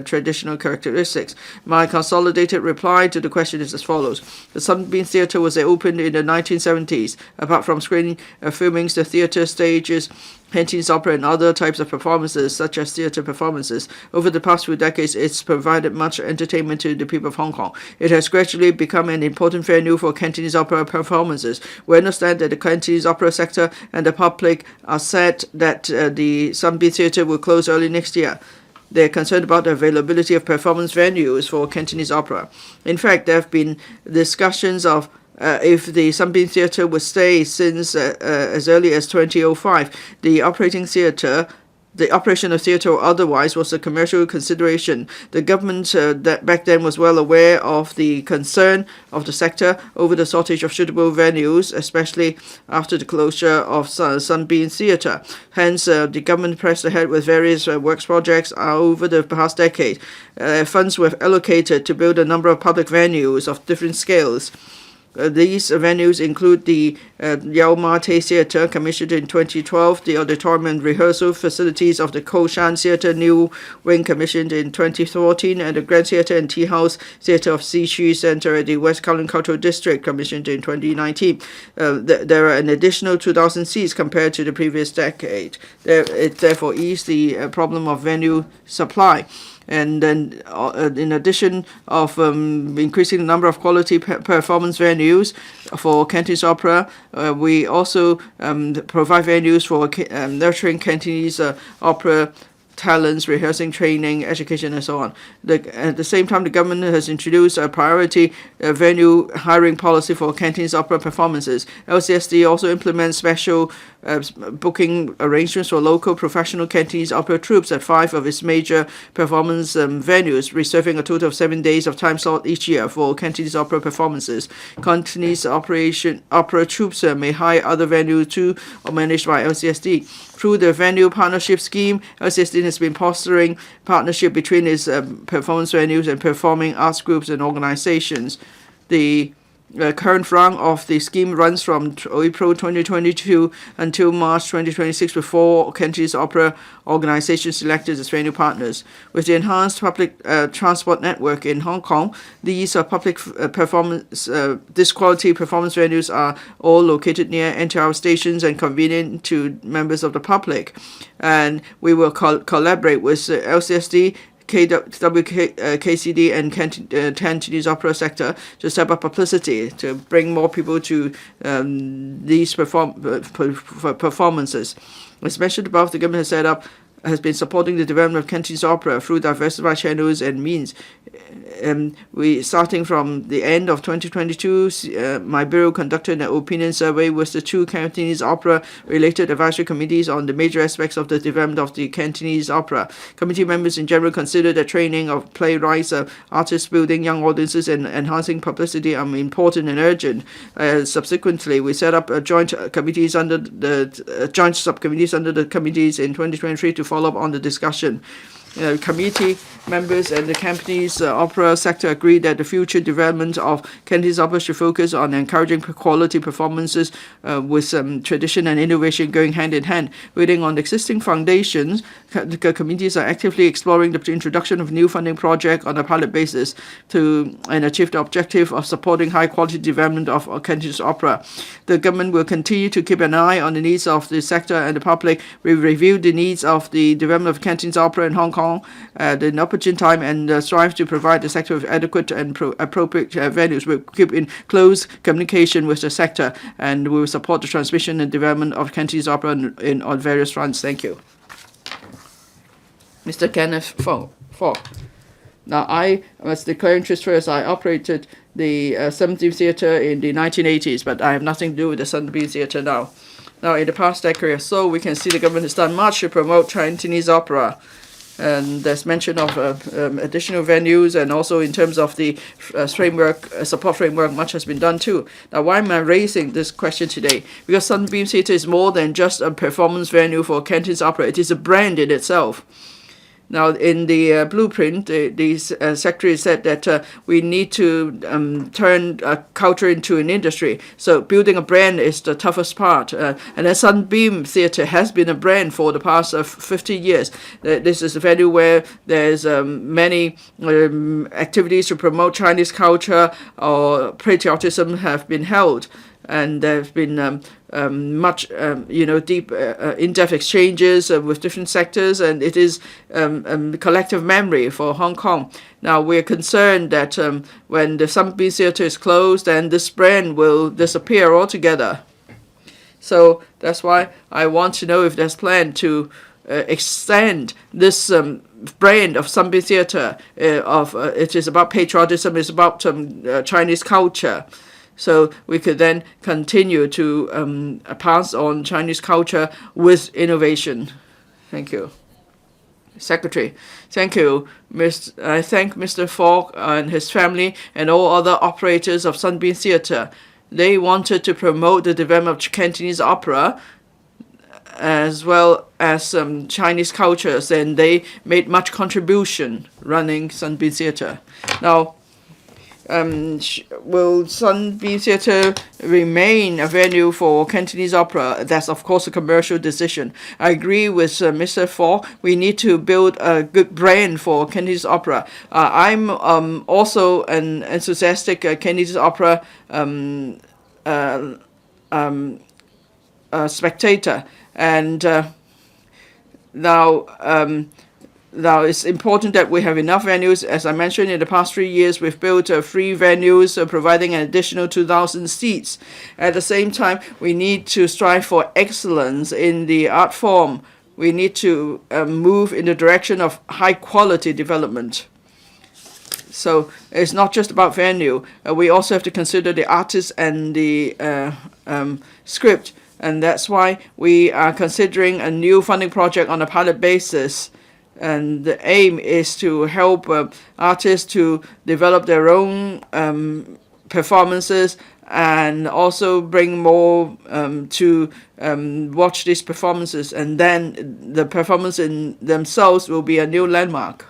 traditional characteristics. My consolidated reply to the question is as follows. The Sunbeam Theatre was opened in the 1970s. Apart from screening filmings, the theatre stages Cantonese opera and other types of performances, such as theatre performances. Over the past few decades, it's provided much entertainment to the people of Hong Kong. It has gradually become an important venue for Cantonese opera performances. We understand that the Cantonese opera sector and the public are sad that the Sunbeam Theatre will close early next year. They're concerned about the availability of performance venues for Cantonese opera. In fact, there have been discussions of if the Sunbeam Theatre would stay since as early as 2005. The operation of theatre or otherwise was a commercial consideration. The government that back then was well aware of the concern of the sector over the shortage of suitable venues, especially after the closure of Sunbeam Theatre. Hence, the government pressed ahead with various works projects over the past decade. Funds were allocated to build a number of public venues of different scales. These venues include the Yao Ma Tei Theatre, commissioned in 2012, the auditorium and rehearsal facilities of the Koshan Theatre New Wing, commissioned in 2014, and the Grand Theatre and Tea House Theatre of Xixu Center at the West Kowloon Cultural District, commissioned in 2019. There are an additional 2,000 seats compared to the previous decade. It therefore eased the problem of venue supply. And then, in addition of increasing the number of quality performance venues for Cantonese opera, we also provide venues for nurturing Cantonese opera talents, rehearsing, training, education, and so on. At the same time, the government has introduced a priority venue hiring policy for Cantonese opera performances. LCSD also implements special booking arrangements for local professional Cantonese opera troupes at 5 of its major performance venues, reserving a total of 7 days of time slot each year for Cantonese opera performances. Cantonese opera troupes may hire other venues too, or managed by LCSD. Through the venue partnership scheme, LCSD has been fostering partnership between its performance venues and performing arts groups and organizations. The current round of the scheme runs from April 2022 until March 2026, with 4 Cantonese opera organizations selected as venue partners. With the enhanced public transport network in Hong Kong, these public this quality performance venues are all located near NTR stations and convenient to members of the public. And we will collaborate with LCSD, KCD and Cantonese opera sector to step up publicity to bring more people to these performances. As mentioned above, the government has been supporting the development of Cantonese opera through diversified channels and means. We starting from the end of 2022, my bureau conducted an opinion survey with the 2 Cantonese opera related advisory committees on the major aspects of the development of the Cantonese opera. Committee members in general consider that training of playwrights, artists, building young audiences, and enhancing publicity are important and urgent. Subsequently, we set up joint subcommittees under the committees in 2023 to follow up on the discussion. Committee members and the Cantonese opera sector agreed that the future development of Cantonese opera should focus on encouraging quality performances with tradition and innovation going hand in hand. Building on the existing foundations, the committees are actively exploring the introduction of new funding projects on a pilot basis and achieve the objective of supporting high-quality development of Cantonese opera. The government will continue to keep an eye on the needs of the sector and the public. We review the needs of the development of Cantonese opera in Hong Kong at an opportune time and strive to provide the sector with adequate and appropriate venues. We'll keep in close communication with the sector, and we will support the transmission and development of Cantonese opera on various fronts. Thank you. Mr. Kenneth FOK. Now, I must declare interest first. I operated the Sunbeam Theatre in the 1980s, but I have nothing to do with the Sunbeam Theatre now. Now, in the past decade or so, we can see the government has done much to promote Cantonese opera. And there's mention of additional venues, and also in terms of the support framework, much has been done too. Now, why am I raising this question today? Because Sunbeam Theatre is more than just a performance venue for Cantonese opera. It is a brand in itself. Now, in the blueprint, the secretary said that we need to turn culture into an industry. So building a brand is the toughest part. And the Sunbeam Theatre has been a brand for the past 50 years. This is a venue where there's many activities to promote Chinese culture or patriotism have been held. And there have been much, deep, in-depth exchanges with different sectors, and it is collective memory for Hong Kong. Now, we're concerned that when the Sunbeam Theatre is closed, then this brand will disappear altogether. So that's why I want to know if there's plan to extend this brand of Sunbeam Theatre. It is about patriotism, it's about Chinese culture. So we could then continue to pass on Chinese culture with innovation. Thank you. Secretary, thank you. I thank Mr. FOK and his family and all other operators of Sunbeam Theatre. They wanted to promote the development of Cantonese opera as well as Chinese cultures, and they made much contribution running Sunbeam Theatre. Now, will Sunbeam Theatre remain a venue for Cantonese opera? That's of course a commercial decision. I agree with Mr. FOK. We need to build a good brand for Cantonese opera. I'm also an enthusiastic Cantonese opera spectator, and now it's important that we have enough venues. As I mentioned, in the past 3 years, we've built 3 venues, providing an additional 2,000 seats. At the same time, we need to strive for excellence in the art form. We need to move in the direction of high-quality development. So it's not just about venue. We also have to consider the artists and the script. And that's why we are considering a new funding project on a pilot basis. And the aim is to help artists to develop their own performances and also bring more to watch these performances. And then the performance in themselves will be a new landmark.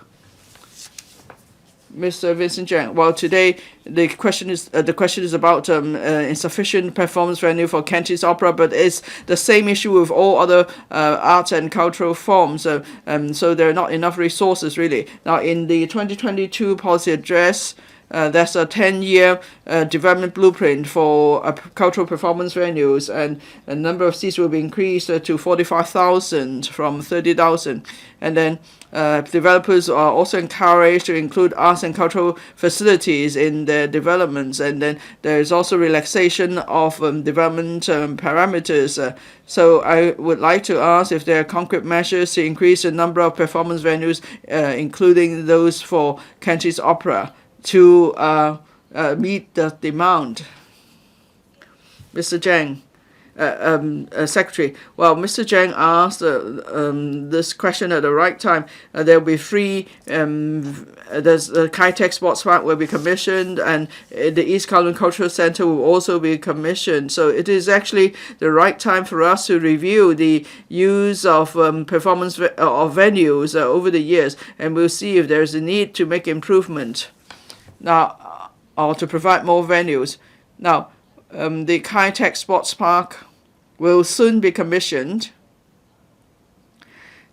Mr. Vincent Jiang. Well, today the question is about insufficient performance venue for Cantonese opera, but it's the same issue with all other arts and cultural forms. So there are not enough resources really. Now, in the 2022 policy address, that's a 10-year development blueprint for cultural performance venues, and a number of seats will be increased to 45,000 from 30,000. And then developers are also encouraged to include arts and cultural facilities in their developments. And then there is also relaxation of development parameters. So I would like to ask if there are concrete measures to increase the number of performance venues, including those for Cantonese opera, to meet the demand. Mr. Jiang, Secretary. Well, Mr. Jiang asked this question at the right time. There will be free. There's the Kai-Tak Sports Park will be commissioned, and the East Kowloon Cultural Center will also be commissioned. So it is actually the right time for us to review the use of performance of venues over the years, and we'll see if there's a need to make improvement. Now, or to provide more venues. Now, the Kai-Tak Sports Park will soon be commissioned.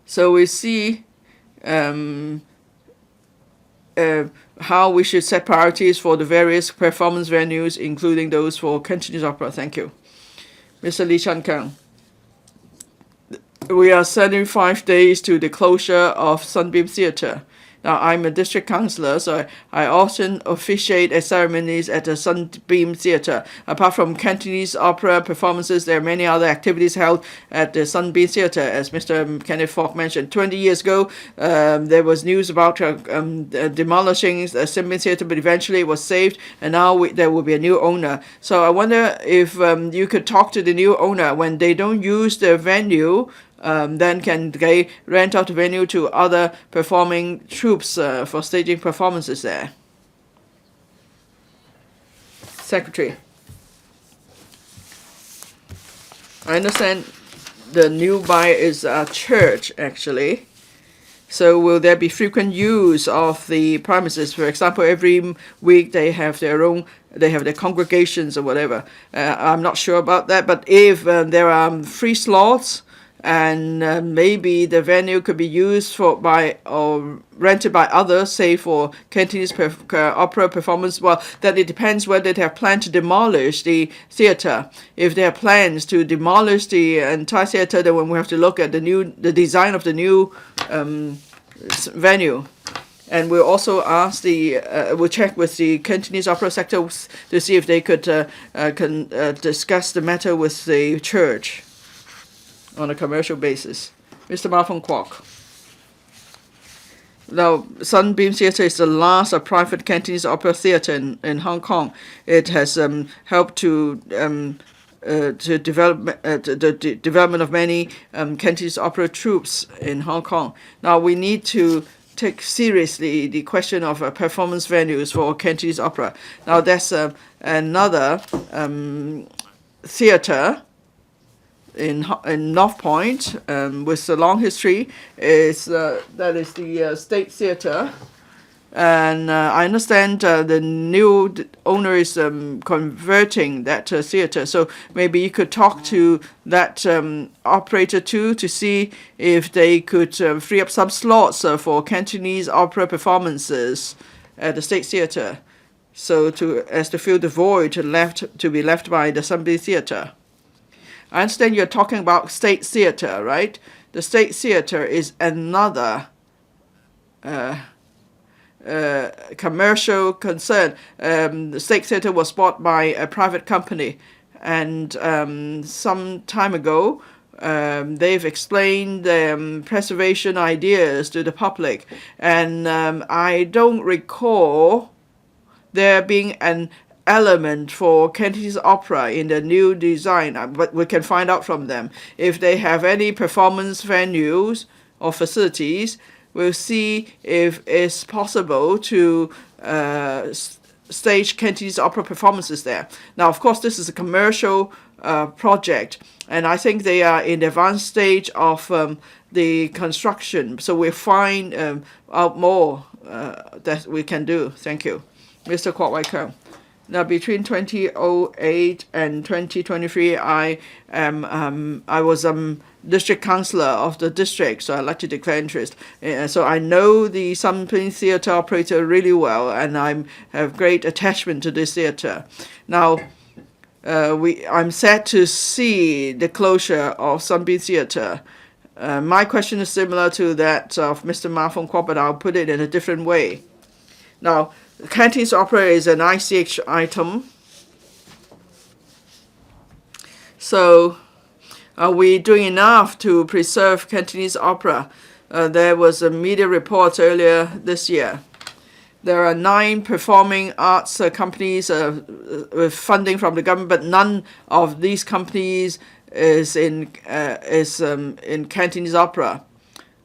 So we see how we should set priorities for the various performance venues, including those for Cantonese opera. Thank you. Mr. Lee Chan-kang. We are 75 days to the closure of Sunbeam Theatre. Now, I'm a district councillor, so I often officiate at ceremonies at the Sunbeam Theatre. Apart from Cantonese opera performances, there are many other activities held at the Sunbeam Theatre, as Mr. Kenneth FOK mentioned. 20 years ago, there was news about demolishing the Sunbeam Theatre, but eventually it was saved, and now there will be a new owner. So I wonder if you could talk to the new owner when they don't use the venue. Then can they rent out the venue to other performing troupes for staging performances there? Secretary. I understand the new buyer is a church, actually. So will there be frequent use of the premises? For example, every week they have their congregations or whatever. I'm not sure about that, but if there are free slots, and maybe the venue could be used by or rented by others, say for Cantonese opera performance. Well, then it depends whether they have planned to demolish the theatre. If they have plans to demolish the entire theatre, then we have to look at the design of the new venue. And we'll also ask we'll check with the Cantonese opera sector to see if they could discuss the matter with the church on a commercial basis. Mr. Ma Fong-kwok. Now, Sunbeam Theatre is the last private Cantonese opera theatre in Hong Kong. It has helped to develop the development of many Cantonese opera troupes in Hong Kong. Now, we need to take seriously the question of performance venues for Cantonese opera. Now, there's another theatre in North Point with a long history. That is the State Theatre, And I understand the new owner is converting that theater. So maybe you could talk to that operator too to see if they could free up some slots for Cantonese opera performances at the State Theatre, so as to fill the void to be left by the Sunbeam Theatre. I understand you're talking about State Theatre, right? The State Theatre is another commercial concern. The State Theatre was bought by a private company, and some time ago they've explained preservation ideas to the public, and I don't recall there being an element for Cantonese opera in the new design, but we can find out from them. If they have any performance venues or facilities, we'll see if it's possible to stage Cantonese opera performances there. Now, of course, this is a commercial project, and I think they are in the advanced stage of the construction. So we'll find out more that we can do. Thank you. Mr. Kwok Wai-keung. Now, between 2008 and 2023, I was district councillor of the district, so I'd like to declare interest. So I know the Sunbeam Theatre operator really well, and I have great attachment to this theatre. Now, I'm sad to see the closure of Sunbeam Theatre. My question is similar to that of Mr. Ma Fong Kwok, but I'll put it in a different way. Now, Cantonese opera is an ICH item. So are we doing enough to preserve Cantonese opera? There was a media report earlier this year. There are 9 performing arts companies with funding from the government, but none of these companies is in Cantonese opera.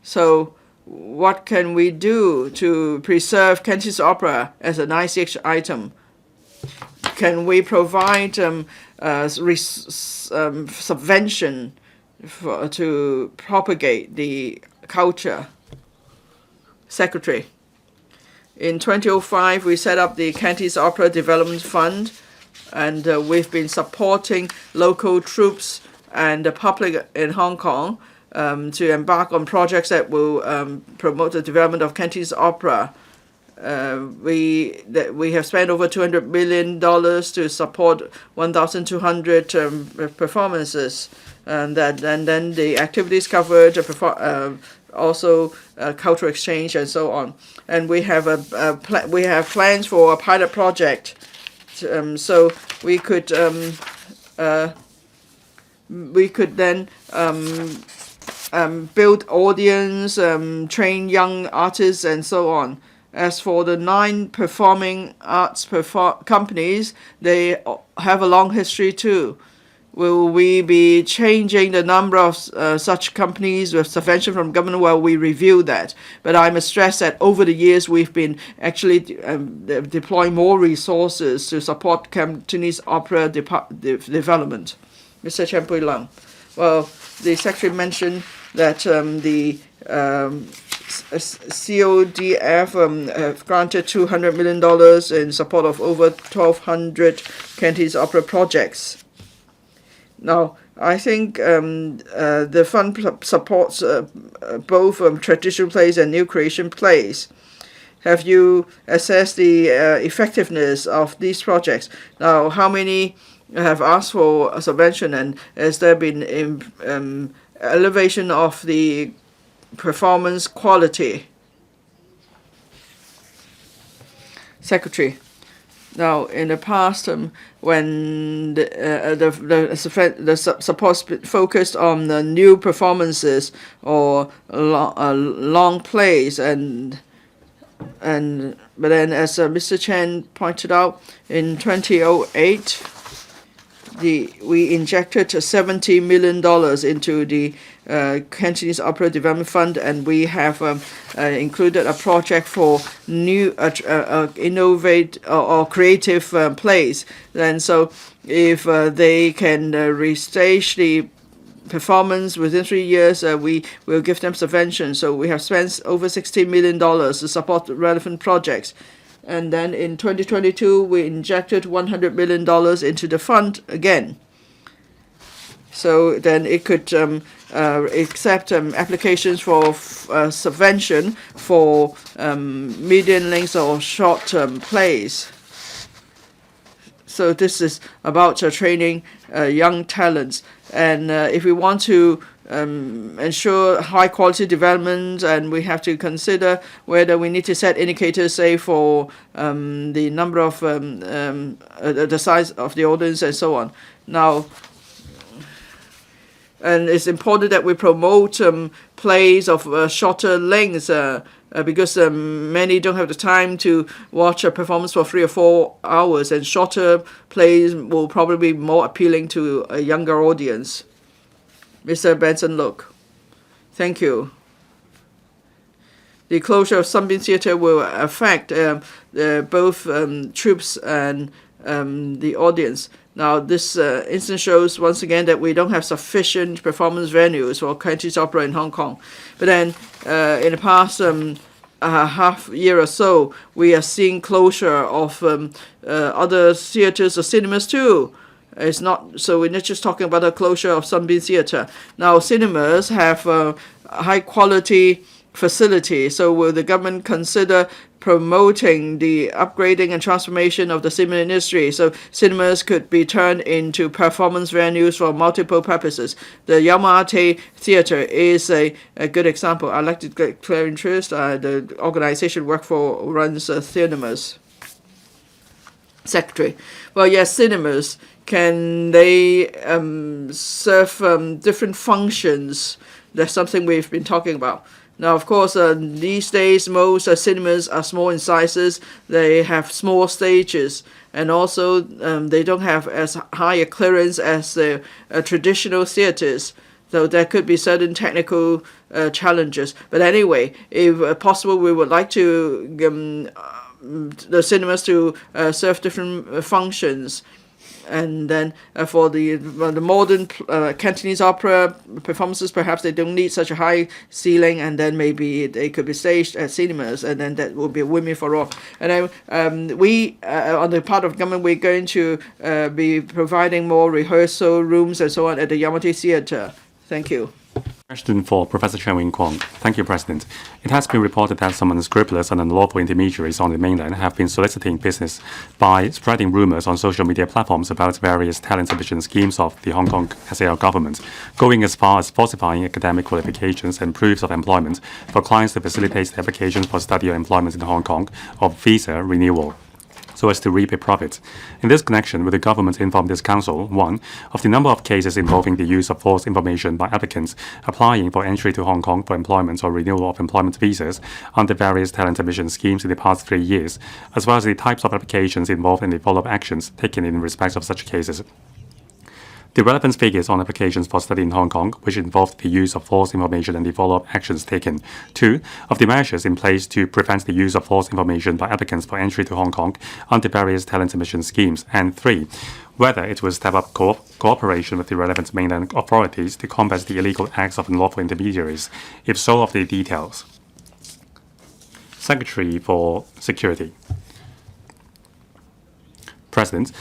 So what can we do to preserve Cantonese opera as an ICH item? Can we provide subvention to propagate the culture? Secretary. In 2005, we set up the Cantonese Opera Development Fund, and we've been supporting local troops and the public in Hong Kong to embark on projects that will promote the development of Cantonese opera. We have spent over $200 million to support 1,200 performances, and then the activities covered also cultural exchange and so on. And we have we have plans for a pilot project, so we could then build audience, train young artists, and so on. As for the 9 performing arts companies, they have a long history too. Will we be changing the number of such companies with subvention from government? Well, we review that. But I must stress that over the years, we've been actually deploying more resources to support Cantonese opera development. Mr. Chen Pui-Lang. Well, the Secretary mentioned that the CODF have granted $200 million in support of over 1,200 Cantonese opera projects. Now, I think the fund supports both traditional plays and new creation plays. Have you assessed the effectiveness of these projects? Now, how many have asked for a subvention, and has there been elevation of the performance quality? Secretary. Now, in the past, when the support focused on the new performances or long plays, but then, as Mr. Chen pointed out, in 2008, we injected $70 million into the Cantonese Opera Development Fund, and we have included a project for new innovate or creative plays. And so if they can restage the performance within 3 years, we will give them subvention. So we have spent over $16 million to support relevant projects. And then in 2022, we injected $100 million into the fund again. So then it could accept applications for subvention for medium length or short-term plays. So this is about training young talents. And if we want to ensure high quality development, and we have to consider whether we need to set indicators, say for the number of the size of the audience and so on. Now, and it's important that we promote plays of shorter lengths because many don't have the time to watch a performance for 3 or 4 hours, and shorter plays will probably be more appealing to a younger audience. Mr. Benson Look. Thank you. The closure of Sunbeam Theatre will affect both troops and the audience. Now, this instance shows once again that we don't have sufficient performance venues for Cantonese opera in Hong Kong. But then, in the past half year or so, we are seeing closure of other theatres or cinemas too. It's not so. We're not just talking about the closure of Sunbeam Theatre. Now, cinemas have high quality facility. So, will the government consider promoting the upgrading and transformation of the cinema industry so cinemas could be turned into performance venues for multiple purposes? The Yamate Theatre is a good example. I'd like to declare interest. The organization work for runs cinemas. Secretary. Well, yes, cinemas. Can they serve different functions? That's something we've been talking about. Now, of course, these days, most cinemas are small in sizes. They have small stages, and also they don't have as high a clearance as the traditional theaters. So there could be certain technical challenges. But anyway, if possible, we would like to the cinemas to serve different functions. And then for the modern Cantonese opera performances, perhaps they don't need such a high ceiling, and then maybe they could be staged at cinemas, and then that will be a win for all. And then we, on the part of government, we're going to be providing more rehearsal rooms and so on at the Yamate Theatre. Thank you. Question for Professor Cheung Wing-kwong. Thank you, President. It has been reported that some unscrupulous and unlawful intermediaries on the mainland have been soliciting business by spreading rumors on social media platforms about various talent submission schemes of the Hong Kong SAR government, going as far as falsifying academic qualifications and proofs of employment for clients to facilitate the applications for study or employment in Hong Kong or visa renewal, so as to reap a profit. In this connection, will the government inform this council, 1, of the number of cases involving the use of false information by applicants applying for entry to Hong Kong for employment or renewal of employment visas under various talent admission schemes in the past 3 years, as well as the types of applications involved in the follow-up actions taken in respect of such cases? The relevant figures on applications for study in Hong Kong, which involved the use of false information and the follow-up actions taken. 2, of the measures in place to prevent the use of false information by applicants for entry to Hong Kong under various talent admission schemes. And 3, whether it will step up cooperation with the relevant mainland authorities to combat the illegal acts of unlawful intermediaries. If so, of the details. Secretary for Security. President,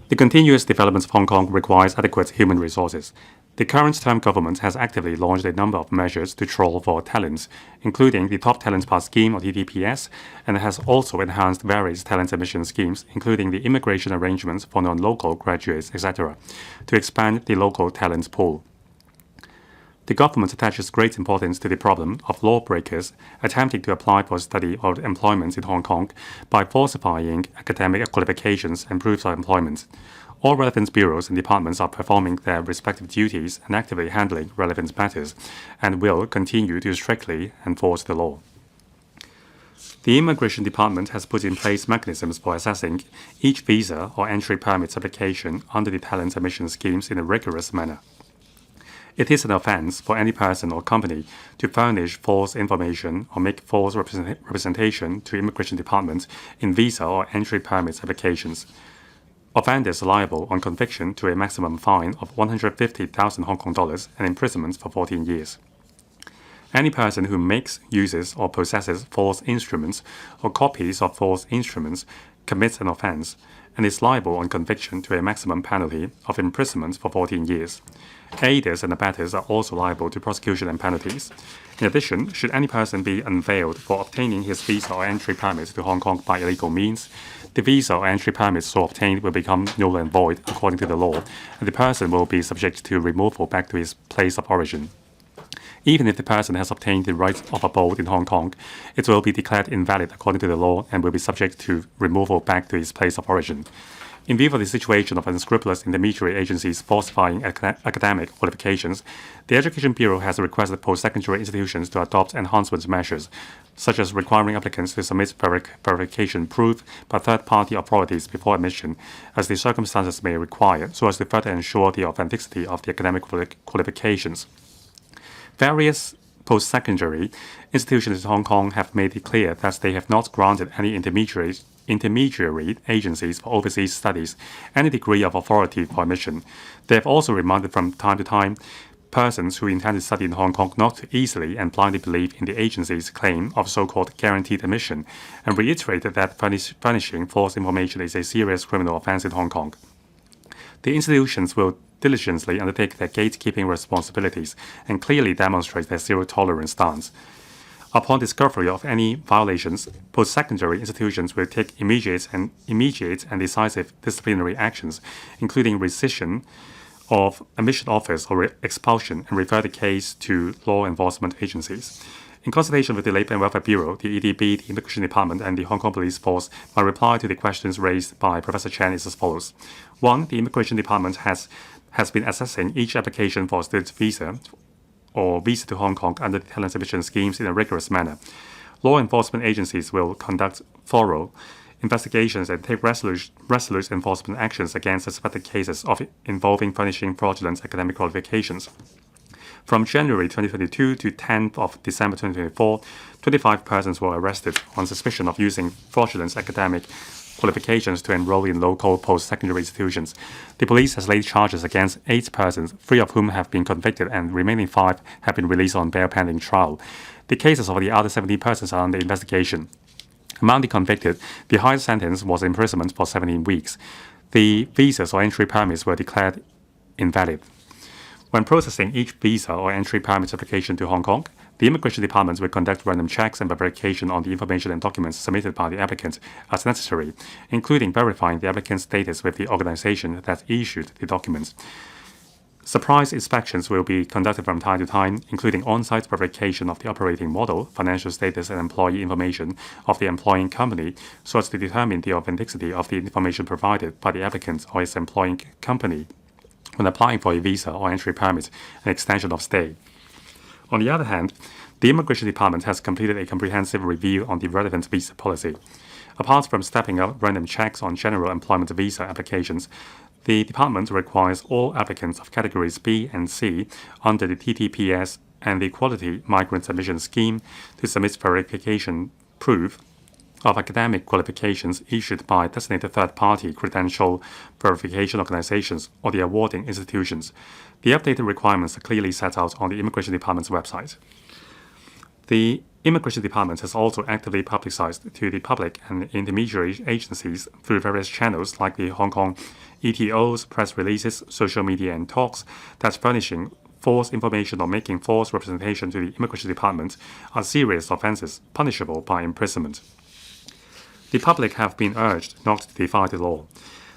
the continuous development of Hong Kong requires adequate human resources. The current term government has actively launched a number of measures to troll for talents, including the Top Talent Pass Scheme or TTPS, and has also enhanced various talent admission schemes, including the immigration arrangements for non-local graduates, etc., to expand the local talent pool. The government attaches great importance to the problem of lawbreakers attempting to apply for study or employment in Hong Kong by falsifying academic qualifications and proofs of employment. All relevant bureaus and departments are performing their respective duties and actively handling relevant matters, and will continue to strictly enforce the law. The Immigration Department has put in place mechanisms for assessing each visa or entry permit application under the talent admission schemes in a rigorous manner. It is an offense for any person or company to furnish false information or make false representation to Immigration Department in visa or entry permit applications. offenders liable on conviction to a maximum fine of 150,000 Hong Kong dollars and imprisonment for 14 years. Any person who makes, uses, or possesses false instruments or copies of false instruments commits an offence and is liable on conviction to a maximum penalty of imprisonment for 14 years. Aiders and abettors are also liable to prosecution and penalties. In addition, should any person be unveiled for obtaining his visa or entry permit to Hong Kong by illegal means, the visa or entry permit so obtained will become null and void according to the law, and the person will be subject to removal back to his place of origin. Even if the person has obtained the right of abode in Hong Kong, it will be declared invalid according to the law and will be subject to removal back to its place of origin. In view of the situation of unscrupulous intermediary agencies falsifying academic qualifications, the Education Bureau has requested post-secondary institutions to adopt enhancement measures, such as requiring applicants to submit verification proof by third-party authorities before admission, as the circumstances may require, so as to further ensure the authenticity of the academic qualifications. Various post-secondary institutions in Hong Kong have made it clear that they have not granted any intermediary agencies for overseas studies any degree of authority for admission. They have also reminded from time to time persons who intend to study in Hong Kong not to easily and blindly believe in the agency's claim of so-called guaranteed admission, and reiterated that furnishing false information is a serious criminal offence in Hong Kong. The institutions will diligently undertake their gatekeeping responsibilities and clearly demonstrate their zero-tolerance stance. Upon discovery of any violations, post-secondary institutions will take immediate and decisive disciplinary actions, including rescission of admission offers or expulsion, and refer the case to law enforcement agencies. In consultation with the Labour and Welfare Bureau, the EDB, the Immigration Department, and the Hong Kong Police Force, my reply to the questions raised by Professor Chan is as follows. 1. The Immigration Department has been assessing each application for a student visa or visa to Hong Kong under the talent submission schemes in a rigorous manner. Law enforcement agencies will conduct thorough investigations and take resolute enforcement actions against suspected cases involving furnishing fraudulent academic qualifications. From January 2022 to 10th of December 2024, 25 persons were arrested on suspicion of using fraudulent academic qualifications to enroll in local post-secondary institutions. The police has laid charges against 8 persons, 3 of whom have been convicted and remaining 5 have been released on bail pending trial. The cases of the other 17 persons are under investigation. Among the convicted, the highest sentence was imprisonment for 17 weeks. The visas or entry permits were declared invalid. When processing each visa or entry permit application to Hong Kong, the Immigration Department will conduct random checks and verification on the information and documents submitted by the applicant as necessary, including verifying the applicant's status with the organization that issued the documents. Surprise inspections will be conducted from time to time, including on-site verification of the operating model, financial status, and employee information of the employing company, so as to determine the authenticity of the information provided by the applicant or its employing company when applying for a visa or entry permit and extension of stay. On the other hand, the Immigration Department has completed a comprehensive review on the relevant visa policy. Apart from stepping up random checks on general employment visa applications, the department requires all applicants of categories B and C under the TTPS and the Quality Migrant Admission Scheme to submit verification proof of academic qualifications issued by designated third-party credential verification organizations or the awarding institutions. The updated requirements are clearly set out on the Immigration Department's website. The Immigration Department has also actively publicized to the public and intermediary agencies through various channels like the Hong Kong ETOs, press releases, social media, and talks that furnishing false information or making false representation to the Immigration Department are serious offences punishable by imprisonment. The public have been urged not to defy the law.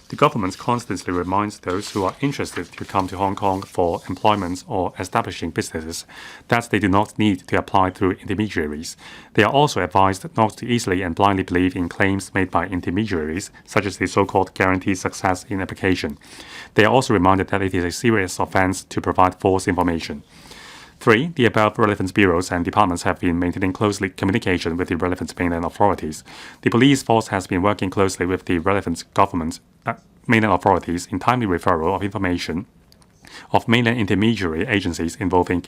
The government constantly reminds those who are interested to come to Hong Kong for employment or establishing businesses that they do not need to apply through intermediaries. They are also advised not to easily and blindly believe in claims made by intermediaries, such as the so-called guaranteed success in application. They are also reminded that it is a serious offence to provide false information. 3. The above relevant bureaus and departments have been maintaining close communication with the relevant mainland authorities. The police force has been working closely with the relevant mainland authorities in timely referral of information of mainland intermediary agencies involving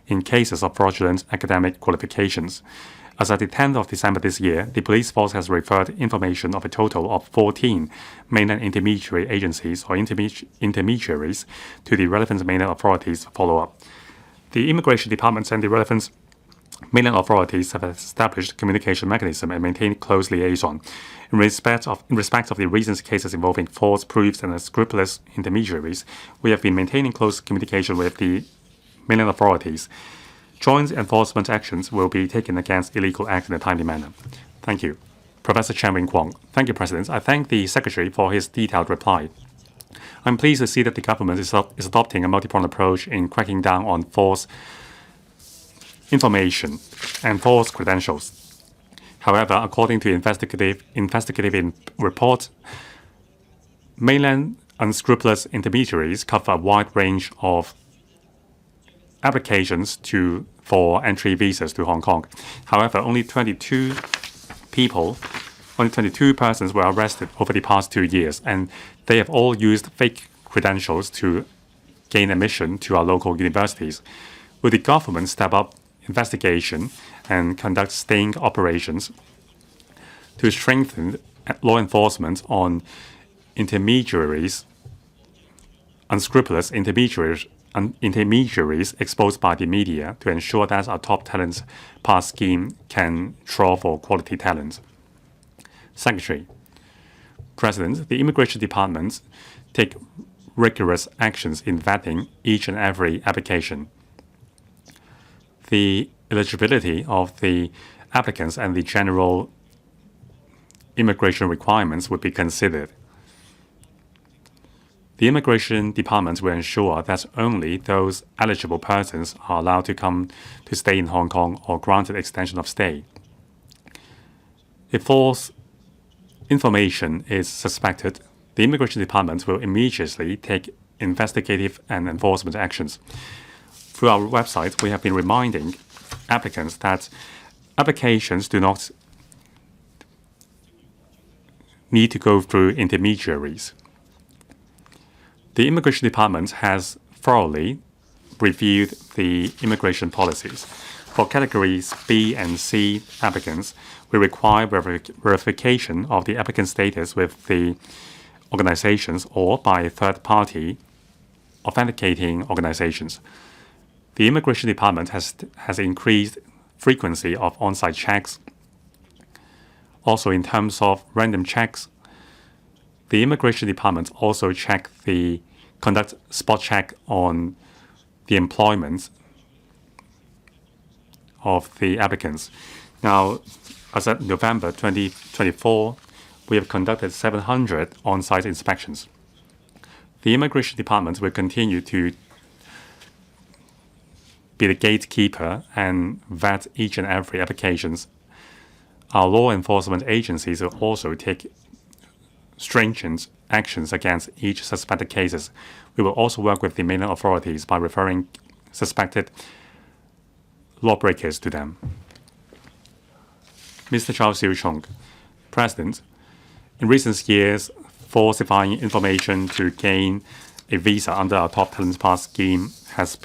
in cases of fraudulent academic qualifications. As at the 10th of December this year, the police force has referred information of a total of 14 mainland intermediary agencies or intermediaries to the relevant mainland authorities for follow-up. The Immigration Department and the relevant mainland authorities have established communication mechanism and maintained close liaison. In respect of the recent cases involving false proofs and unscrupulous intermediaries, we have been maintaining close communication with the mainland authorities. Joint enforcement actions will be taken against illegal acts in a timely manner. Thank you. Professor Cheung Wing-kwong. Thank you, President. I thank the Secretary for his detailed reply. I'm pleased to see that the government is adopting a multi-pronged approach in cracking down on false information and false credentials. However, according to investigative report, mainland unscrupulous intermediaries cover a wide range of applications for entry visas to Hong Kong. However, only 22 persons were arrested over the past 2 years, and they have all used fake credentials to gain admission to our local universities. Will the government step up investigation and conduct sting operations to strengthen law enforcement on unscrupulous intermediaries exposed by the media to ensure that our top talent pass scheme can draw for quality talent? Secretary. President, the Immigration Department take rigorous actions in vetting each and every application. The eligibility of the applicants and the general immigration requirements would be considered. The Immigration Department will ensure that only those eligible persons are allowed to come to stay in Hong Kong or granted extension of stay. If false information is suspected, the Immigration Department will immediately take investigative and enforcement actions. Through our website, we have been reminding applicants that applications do not need to go through intermediaries. The Immigration Department has thoroughly reviewed the immigration policies. For categories B and C applicants, we require verification of the applicant status with the organizations or by third-party authenticating organizations. The Immigration Department has increased frequency of on-site checks. Also, in terms of random checks, the Immigration Department also conduct spot check on the employment of the applicants. Now, as of November 2024, we have conducted 700 on-site inspections. The Immigration Department will continue to be the gatekeeper and vet each and every applications. Our law enforcement agencies will also take stringent actions against each suspected cases. We will also work with the mainland authorities by referring suspected lawbreakers to them. Mr. Charles Siu Chung, President, in recent years, falsifying information to gain a visa under our top talent pass scheme has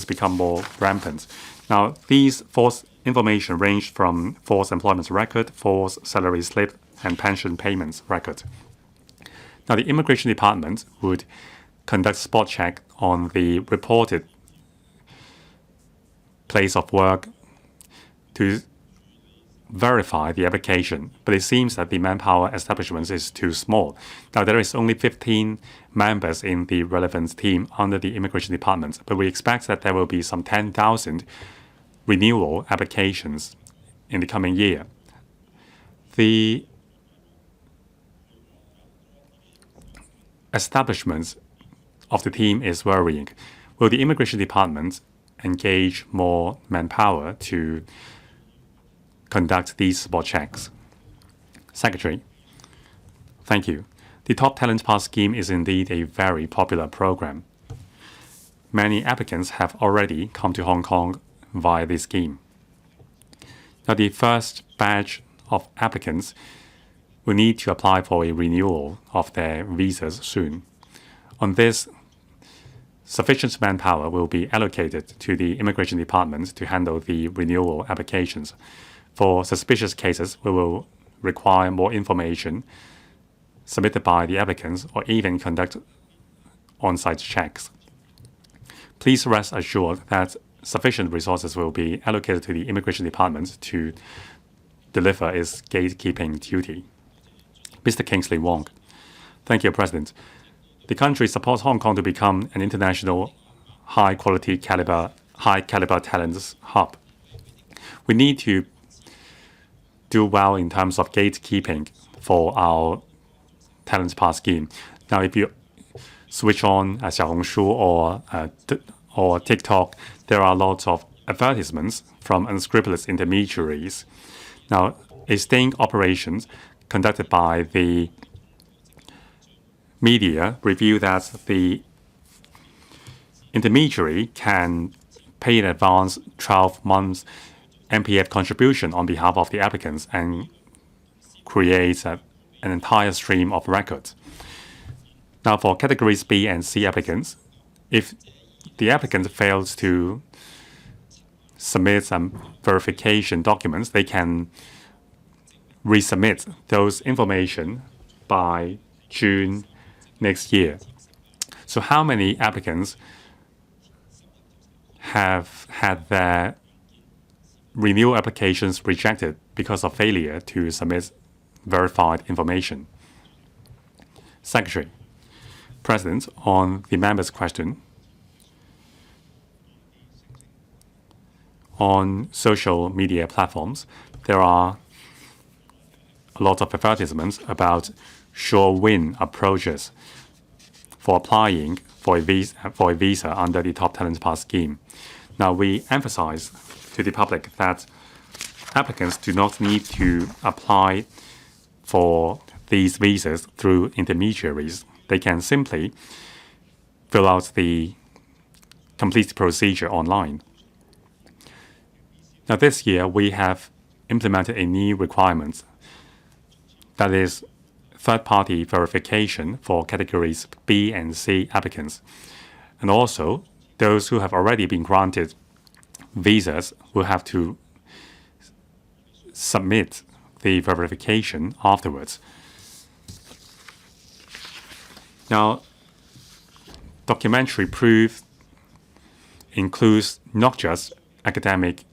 become more rampant. Now, these false information range from false employment record, false salary slip, and pension payments record. Now, the Immigration Department would conduct spot check on the reported place of work to verify the application, but it seems that the manpower establishment is too small. Now, there is only 15 members in the relevant team under the Immigration Department, but we expect that there will be some 10,000 renewal applications in the coming year. The establishment of the team is worrying. Will the Immigration Department engage more manpower to conduct these spot checks? Secretary, thank you. The Top Talent Pass scheme is indeed a very popular program. Many applicants have already come to Hong Kong via this scheme. Now, the first batch of applicants will need to apply for a renewal of their visas soon. On this, sufficient manpower will be allocated to the Immigration Department to handle the renewal applications. For suspicious cases, we will require more information submitted by the applicants or even conduct on-site checks. Please rest assured that sufficient resources will be allocated to the Immigration Department to deliver its gatekeeping duty. Mr. Kingsley Wong. Thank you, President. The country supports Hong Kong to become an international high caliber talents hub. We need to do well in terms of gatekeeping for our talent pass scheme. Now, if you switch on Xiaohongshu or TikTok, there are lots of advertisements from unscrupulous intermediaries. Now, a sting operation conducted by the media revealed that the intermediary can pay in advance 12 months MPF contribution on behalf of the applicants and create an entire stream of records. Now, for categories B and C applicants, if the applicant fails to submit some verification documents, they can resubmit those information by June next year. So how many applicants have had their renewal applications rejected because of failure to submit verified information? Secretary. President, on the member's question, on social media platforms, there are a lot of advertisements about sure-win approaches for applying for a visa under the Top Talent Pass scheme. Now, we emphasize to the public that applicants do not need to apply for these visas through intermediaries. They can simply fill out the complete procedure online. Now, this year, we have implemented a new requirement, that is third-party verification for categories B and C applicants. And also, those who have already been granted visas will have to submit the verification afterwards. Now, documentary proof includes not just academic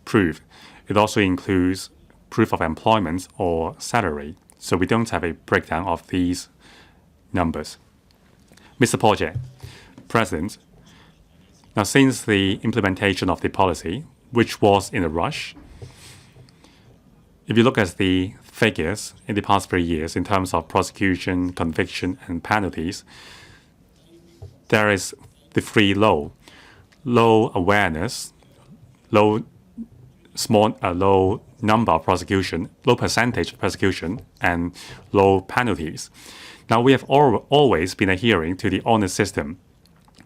proof, it also includes proof of employment or salary. So we don't have a breakdown of these numbers. Mr. Porge, President, now since the implementation of the policy, which was in a rush, if you look at the figures in the past 3 years in terms of prosecution, conviction, and penalties, there is the three low awareness, low number of prosecution, low percentage of prosecution, and low penalties. Now, we have always been adhering to the honest system.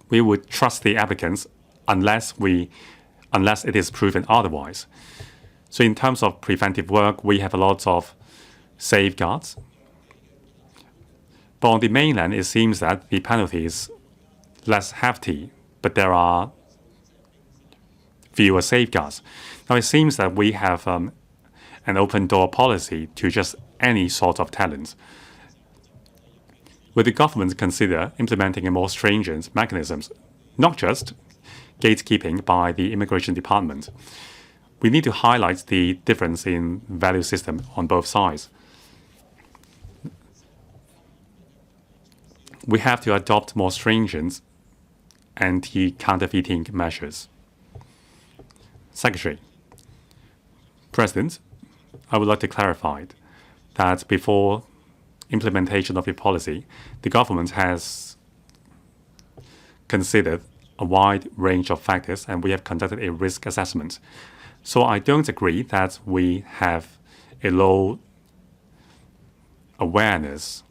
We would trust the applicants unless it is proven otherwise. So in terms of preventive work, we have a lot of safeguards. But on the mainland, it seems that the penalty is less hefty, but there are fewer safeguards. Now, it seems that we have an open door policy to just any sort of talent. Will the government consider implementing a more stringent mechanisms, not just gatekeeping by the Immigration Department? We need to highlight the difference in value system on both sides. We have to adopt more stringent anti-counterfeiting measures. Secretary. President, I would like to clarify that before implementation of the policy, the government has considered a wide range of factors and we have conducted a risk assessment. So I don't agree that we have a low awareness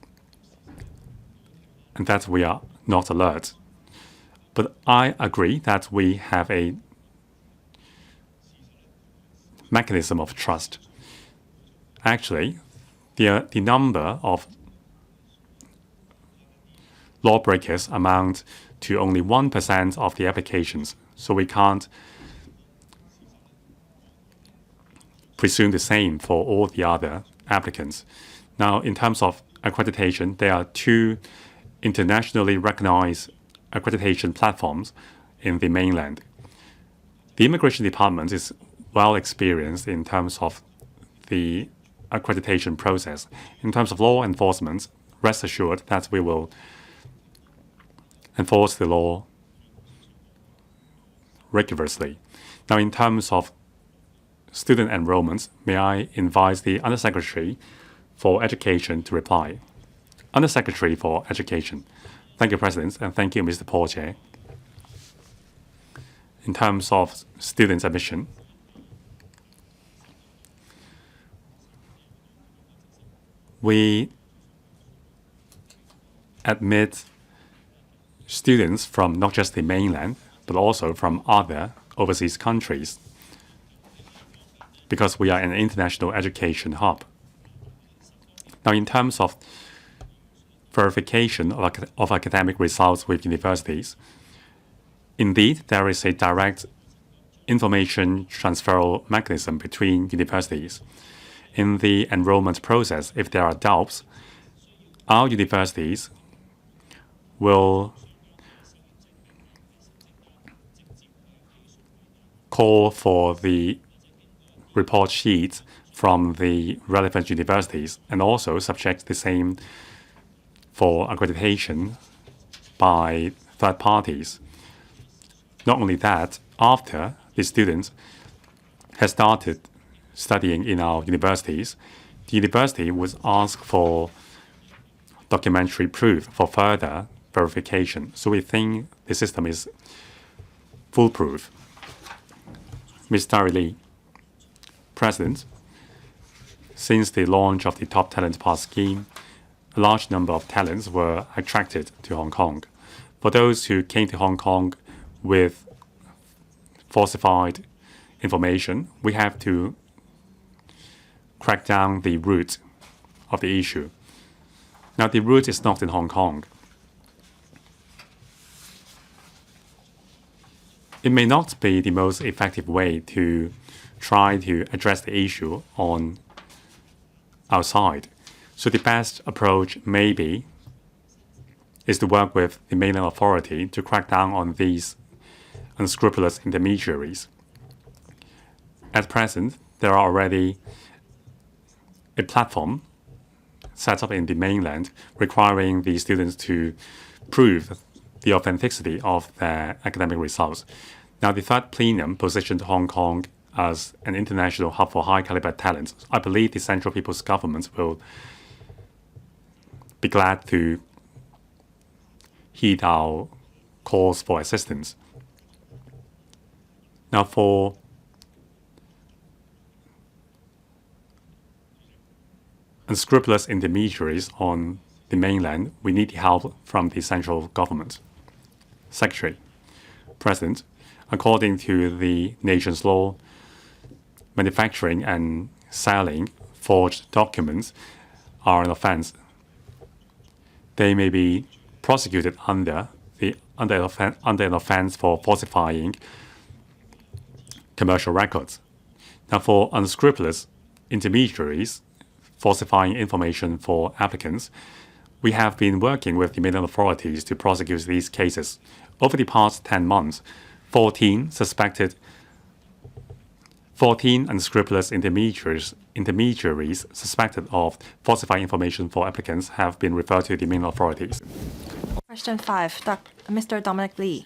and that we are not alert. But I agree that we have a mechanism of trust. Actually, the number of lawbreakers amount to only 1% of the applications. So we can't presumed the same for all the other applicants. Now, in terms of accreditation, there are two internationally recognized accreditation platforms in the mainland. The Immigration Department is well experienced in terms of the accreditation process. In terms of law enforcement, rest assured that we will enforce the law rigorously. Now, in terms of student enrollments, may I invite the Undersecretary for Education to reply. Undersecretary for Education. Thank you, President, and thank you, Mr. Paul Chair. In terms of students' admission, we admit students from not just the mainland, but also from other overseas countries, because we are an international education hub. Now, in terms of verification of academic results with universities, indeed, there is a direct information transfer mechanism between universities. In the enrollment process, if there are doubts, our universities will call for the report sheets from the relevant universities and also subject the same for accreditation by third parties. Not only that, after the students has started studying in our universities, the university would ask for documentary proof for further verification. So we think the system is foolproof. Ms. Lee, President, since the launch of the Top Talent Pass scheme, a large number of talents were attracted to Hong Kong. For those who came to Hong Kong with falsified information, we have to crack down the root of the issue. Now, the root is not in Hong Kong. It may not be the most effective way to try to address the issue on our side. So the best approach maybe is to work with the mainland authority to crack down on these unscrupulous intermediaries. At present, there are already a platform set up in the mainland requiring the students to prove the authenticity of their academic results. Now, the third plenum positioned Hong Kong as an international hub for high-caliber talent. I believe the Central People's Government will be glad to heed our calls for assistance. Now, for unscrupulous intermediaries on the mainland, we need the help from the central government. Secretary, President, according to the nation's law, manufacturing and selling forged documents are an offense. They may be prosecuted under an offense for falsifying commercial records. Now, for unscrupulous intermediaries falsifying information for applicants, we have been working with the mainland authorities to prosecute these cases. Over the past 10 months, 14 unscrupulous intermediaries suspected of falsifying information for applicants have been referred to the mainland authorities. Question 5, Mr. Dominic LEE.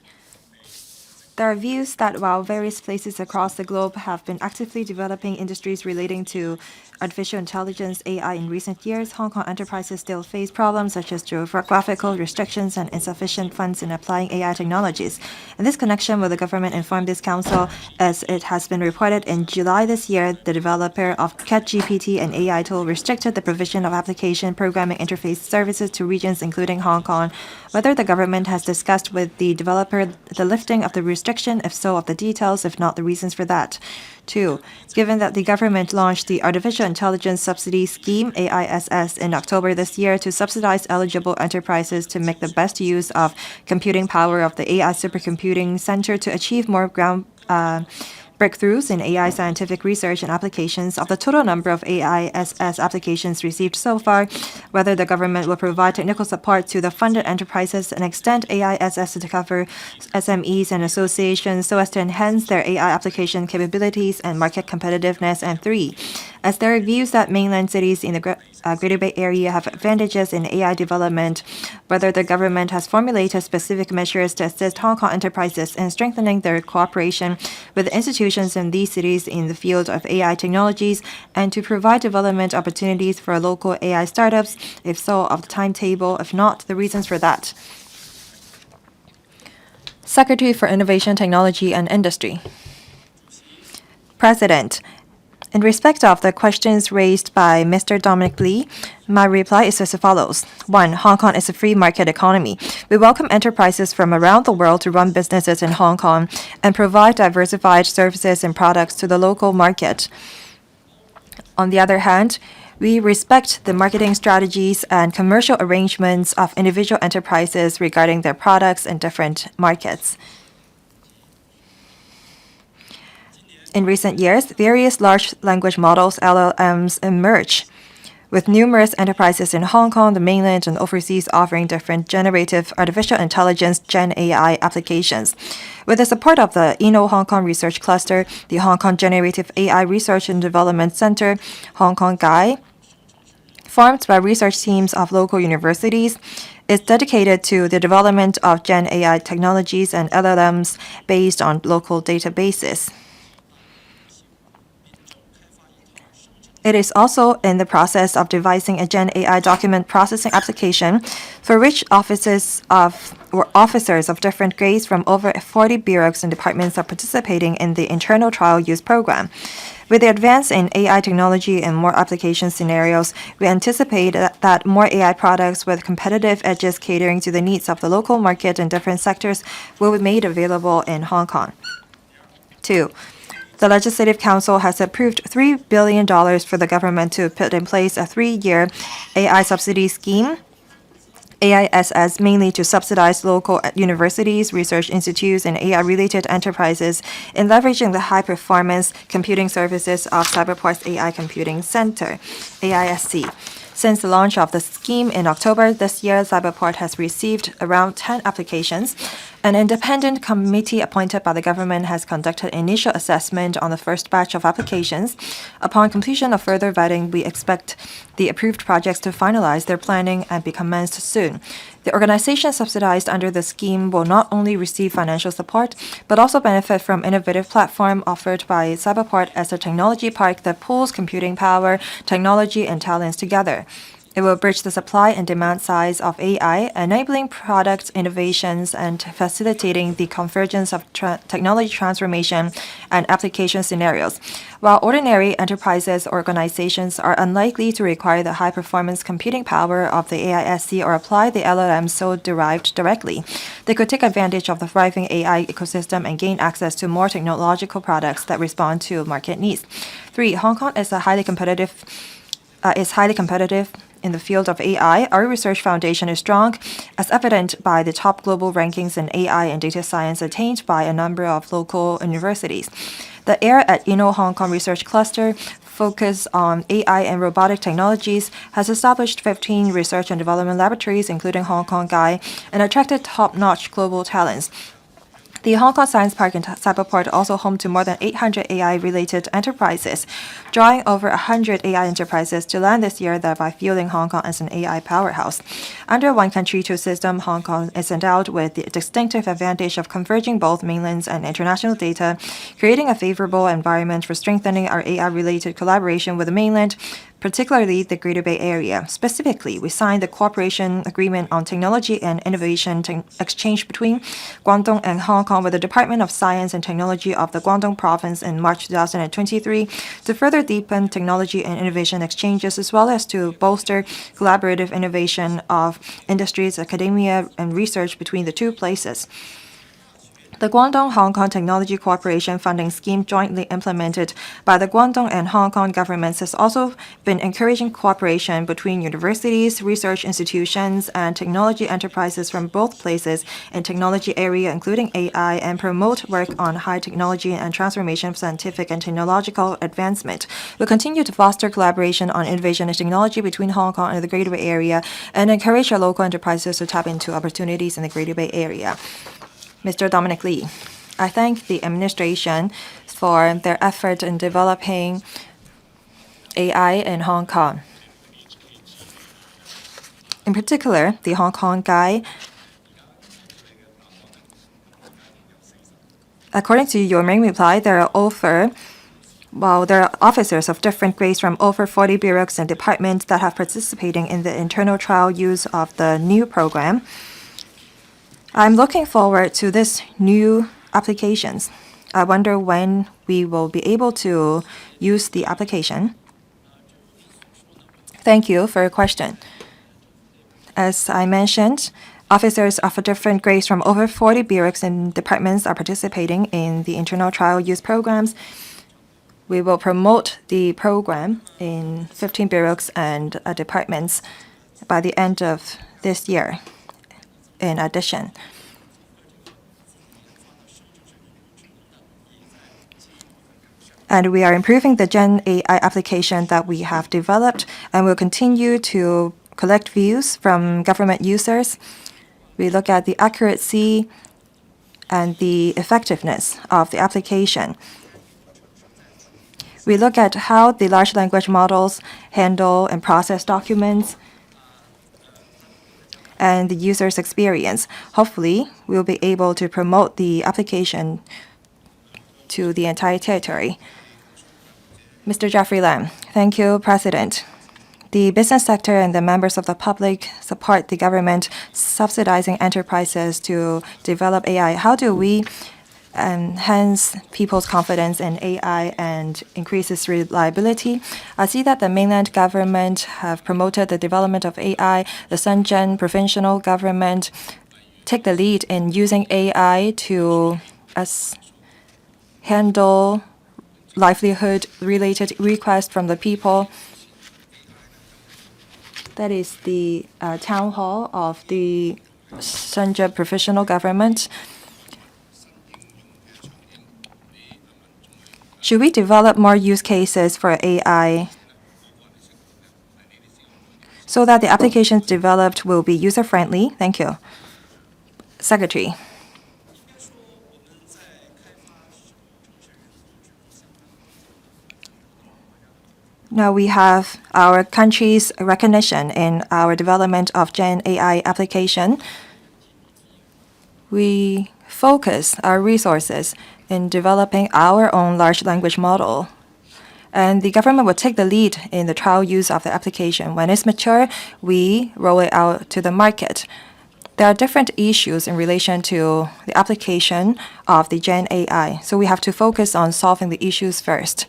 There are views that while various places across the globe have been actively developing industries relating to artificial intelligence (AI) in recent years, Hong Kong enterprises still face problems such as geographical restrictions and insufficient funds in applying AI technologies. In this connection, will the government inform this council, as it has been reported in July this year, the developer of ChatGPT, an AI tool, restricted the provision of application programming interface services to regions including Hong Kong, whether the government has discussed with the developer the lifting of the restriction, if so, of the details, if not, the reasons for that. 2. Given that the government launched the Artificial Intelligence Subsidy Scheme, AISS, in October this year to subsidize eligible enterprises to make the best use of computing power of the AI Supercomputing Center to achieve more breakthroughs in AI scientific research and applications, of the total number of AISS applications received so far, whether the government will provide technical support to the funded enterprises and extend AISS to cover SMEs and associations so as to enhance their AI application capabilities and market competitiveness. And 3, as there are views that mainland cities in the Greater Bay Area have advantages in AI development, whether the government has formulated specific measures to assist Hong Kong enterprises in strengthening their cooperation with institutions in these cities in the field of AI technologies and to provide development opportunities for local AI startups. If so, of the timetable. If not, the reasons for that. Secretary for Innovation, Technology and Industry. President, in respect of the questions raised by Mr. Dominic LEE, my reply is as follows. 1. Hong Kong is a free market economy. We welcome enterprises from around the world to run businesses in Hong Kong and provide diversified services and products to the local market. On the other hand, we respect the marketing strategies and commercial arrangements of individual enterprises regarding their products in different markets. In recent years, various large language models, LLMs, emerge, with numerous enterprises in Hong Kong, the mainland, and overseas offering different generative artificial intelligence Gen AI applications. With the support of the Hong Kong Research Cluster, the Hong Kong Generative AI Research and Development Center, Hong Kong GAI, formed by research teams of local universities, is dedicated to the development of Gen AI technologies and LLMs based on local databases. It is also in the process of devising a Gen AI document processing application for which officers of different grades from over 40 bureaus and departments are participating in the internal trial use program. With the advance in AI technology and more application scenarios, we anticipate that more AI products with competitive edges catering to the needs of the local market in different sectors will be made available in Hong Kong. 2. The Legislative Council has approved $3 billion for the government to put in place a 3-year AI subsidy scheme, AISS, mainly to subsidize local universities, research institutes, and AI-related enterprises in leveraging the high-performance computing services of Cyberport's AI Computing Center, AISC. Since the launch of the scheme in October this year, Cyberport has received around 10 applications. An independent committee appointed by the government has conducted initial assessment on the first batch of applications. Upon completion of further vetting, we expect the approved projects to finalize their planning and be commenced soon. The organization subsidized under the scheme will not only receive financial support, but also benefit from innovative platform offered by Cyberport as a technology park that pulls computing power, technology, and talents together. It will bridge the supply and demand sides of AI, enabling product innovations and facilitating the convergence of technology transformation and application scenarios. While ordinary enterprises or organizations are unlikely to require the high-performance computing power of the AISC or apply the LLM so derived directly, they could take advantage of the thriving AI ecosystem and gain access to more technological products that respond to market needs. 3. Hong Kong is highly competitive in the field of AI. Our research foundation is strong, as evident by the top global rankings in AI and data science attained by a number of local universities. The AIR at Hong Kong Research Cluster focus on AI and robotic technologies has established 15 research and development laboratories, including Hong Kong GAI, and attracted top-notch global talents. The Hong Kong Science Park and Cyberport also home to more than 800 AI-related enterprises, drawing over 100 AI enterprises to land this year, thereby fueling Hong Kong as an AI powerhouse. Under one country, two systems, Hong Kong is endowed with the distinctive advantage of converging both mainland and international data, creating a favorable environment for strengthening our AI-related collaboration with the mainland, particularly the Greater Bay Area. Specifically, we signed the cooperation agreement on technology and innovation exchange between Guangdong and Hong Kong with the Department of Science and Technology of the Guangdong Province in March 2023 to further deepen technology and innovation exchanges, as well as to bolster collaborative innovation of industries, academia, and research between the two places. The Guangdong-Hong Kong Technology Cooperation Funding Scheme, jointly implemented by the Guangdong and Hong Kong governments, has also been encouraging cooperation between universities, research institutions, and technology enterprises from both places in technology area, including AI, and promote work on high technology and transformation of scientific and technological advancement. We'll continue to foster collaboration on innovation and technology between Hong Kong and the Greater Bay Area and encourage our local enterprises to tap into opportunities in the Greater Bay Area. Mr. Dominic Lee, I thank the administration for their effort in developing AI in Hong Kong. In particular, the Hong Kong guy, according to your main reply, there are officers of different grades from over 40 bureaus and departments that have participating in the internal trial use of the new program. I'm looking forward to this new applications. I wonder when we will be able to use the application. Thank you for your question. As I mentioned, officers of different grades from over 40 bureaus and departments are participating in the internal trial use programs. We will promote the program in 15 bureaus and departments by the end of this year. In addition, and we are improving the Gen AI application that we have developed, and will continue to collect views from government users. We look at the accuracy and the effectiveness of the application. We look at how the large language models handle and process documents and the user's experience. Hopefully, we'll be able to promote the application to the entire territory. Mr. Jeffrey Lam, thank you, President. The business sector and the members of the public support the government subsidizing enterprises to develop AI. How do we enhance people's confidence in AI and increase its reliability? I see that the mainland government have promoted the development of AI. The Shenzhen provincial government take the lead in using AI to handle livelihood-related requests from the people. That is the town hall of the Shenzhen provincial government. Should we develop more use cases for AI so that the applications developed will be user-friendly? Thank you. Secretary. Now we have our country's recognition in our development of Gen AI application. We focus our resources in developing our own large language model. And the government will take the lead in the trial use of the application. When it's mature, we roll it out to the market. There are different issues in relation to the application of the Gen AI, so we have to focus on solving the issues first.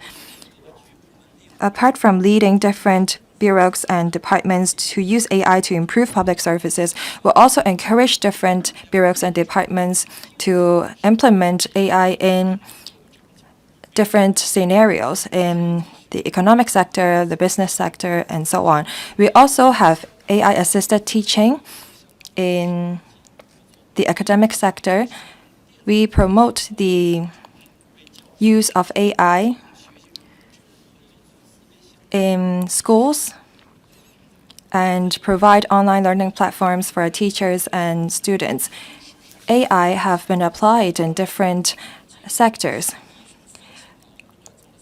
Apart from leading different bureaus and departments to use AI to improve public services, we'll also encourage different bureaus and departments to implement AI in different scenarios in the economic sector, the business sector, and so on. We also have AI-assisted teaching in the academic sector. We promote the use of AI in schools and provide online learning platforms for teachers and students. AI have been applied in different sectors.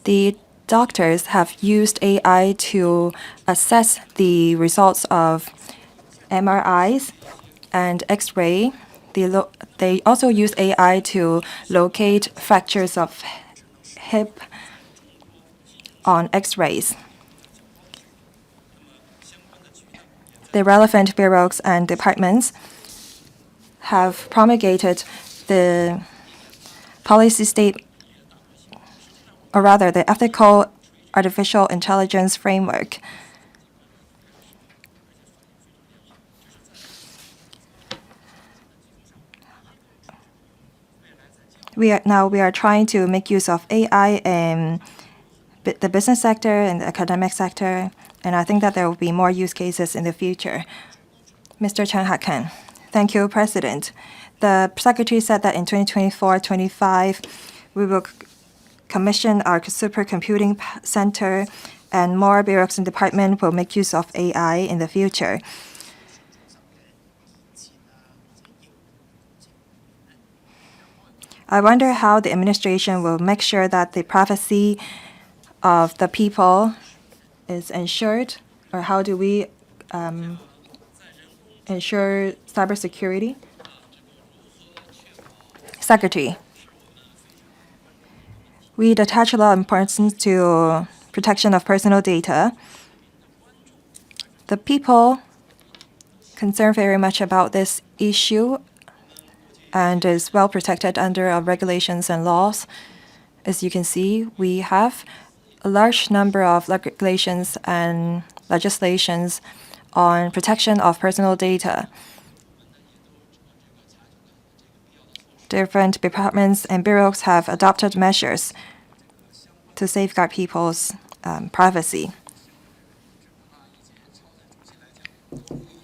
The doctors have used AI to assess the results of MRIs and X-ray. They also use AI to locate fractures of hip on X-rays. The relevant bureaus and departments have promulgated the policy the ethical artificial intelligence framework. we are trying to make use of AI in the business sector and the academic sector, and I think that there will be more use cases in the future. Mr. Cheung Ha-kan. Thank you, President. The Secretary said that in 2024-25, we will commission our supercomputing center, and more bureaus and departments will make use of AI in the future. I wonder how the administration will make sure that the privacy of the people is ensured, or how do we ensure cybersecurity? Secretary, we attach a lot of importance to protection of personal data. The people concerned very much about this issue and is well protected under our regulations and laws. As you can see, we have a large number of regulations and legislations on protection of personal data. Different departments and bureaus have adopted measures to safeguard people's privacy.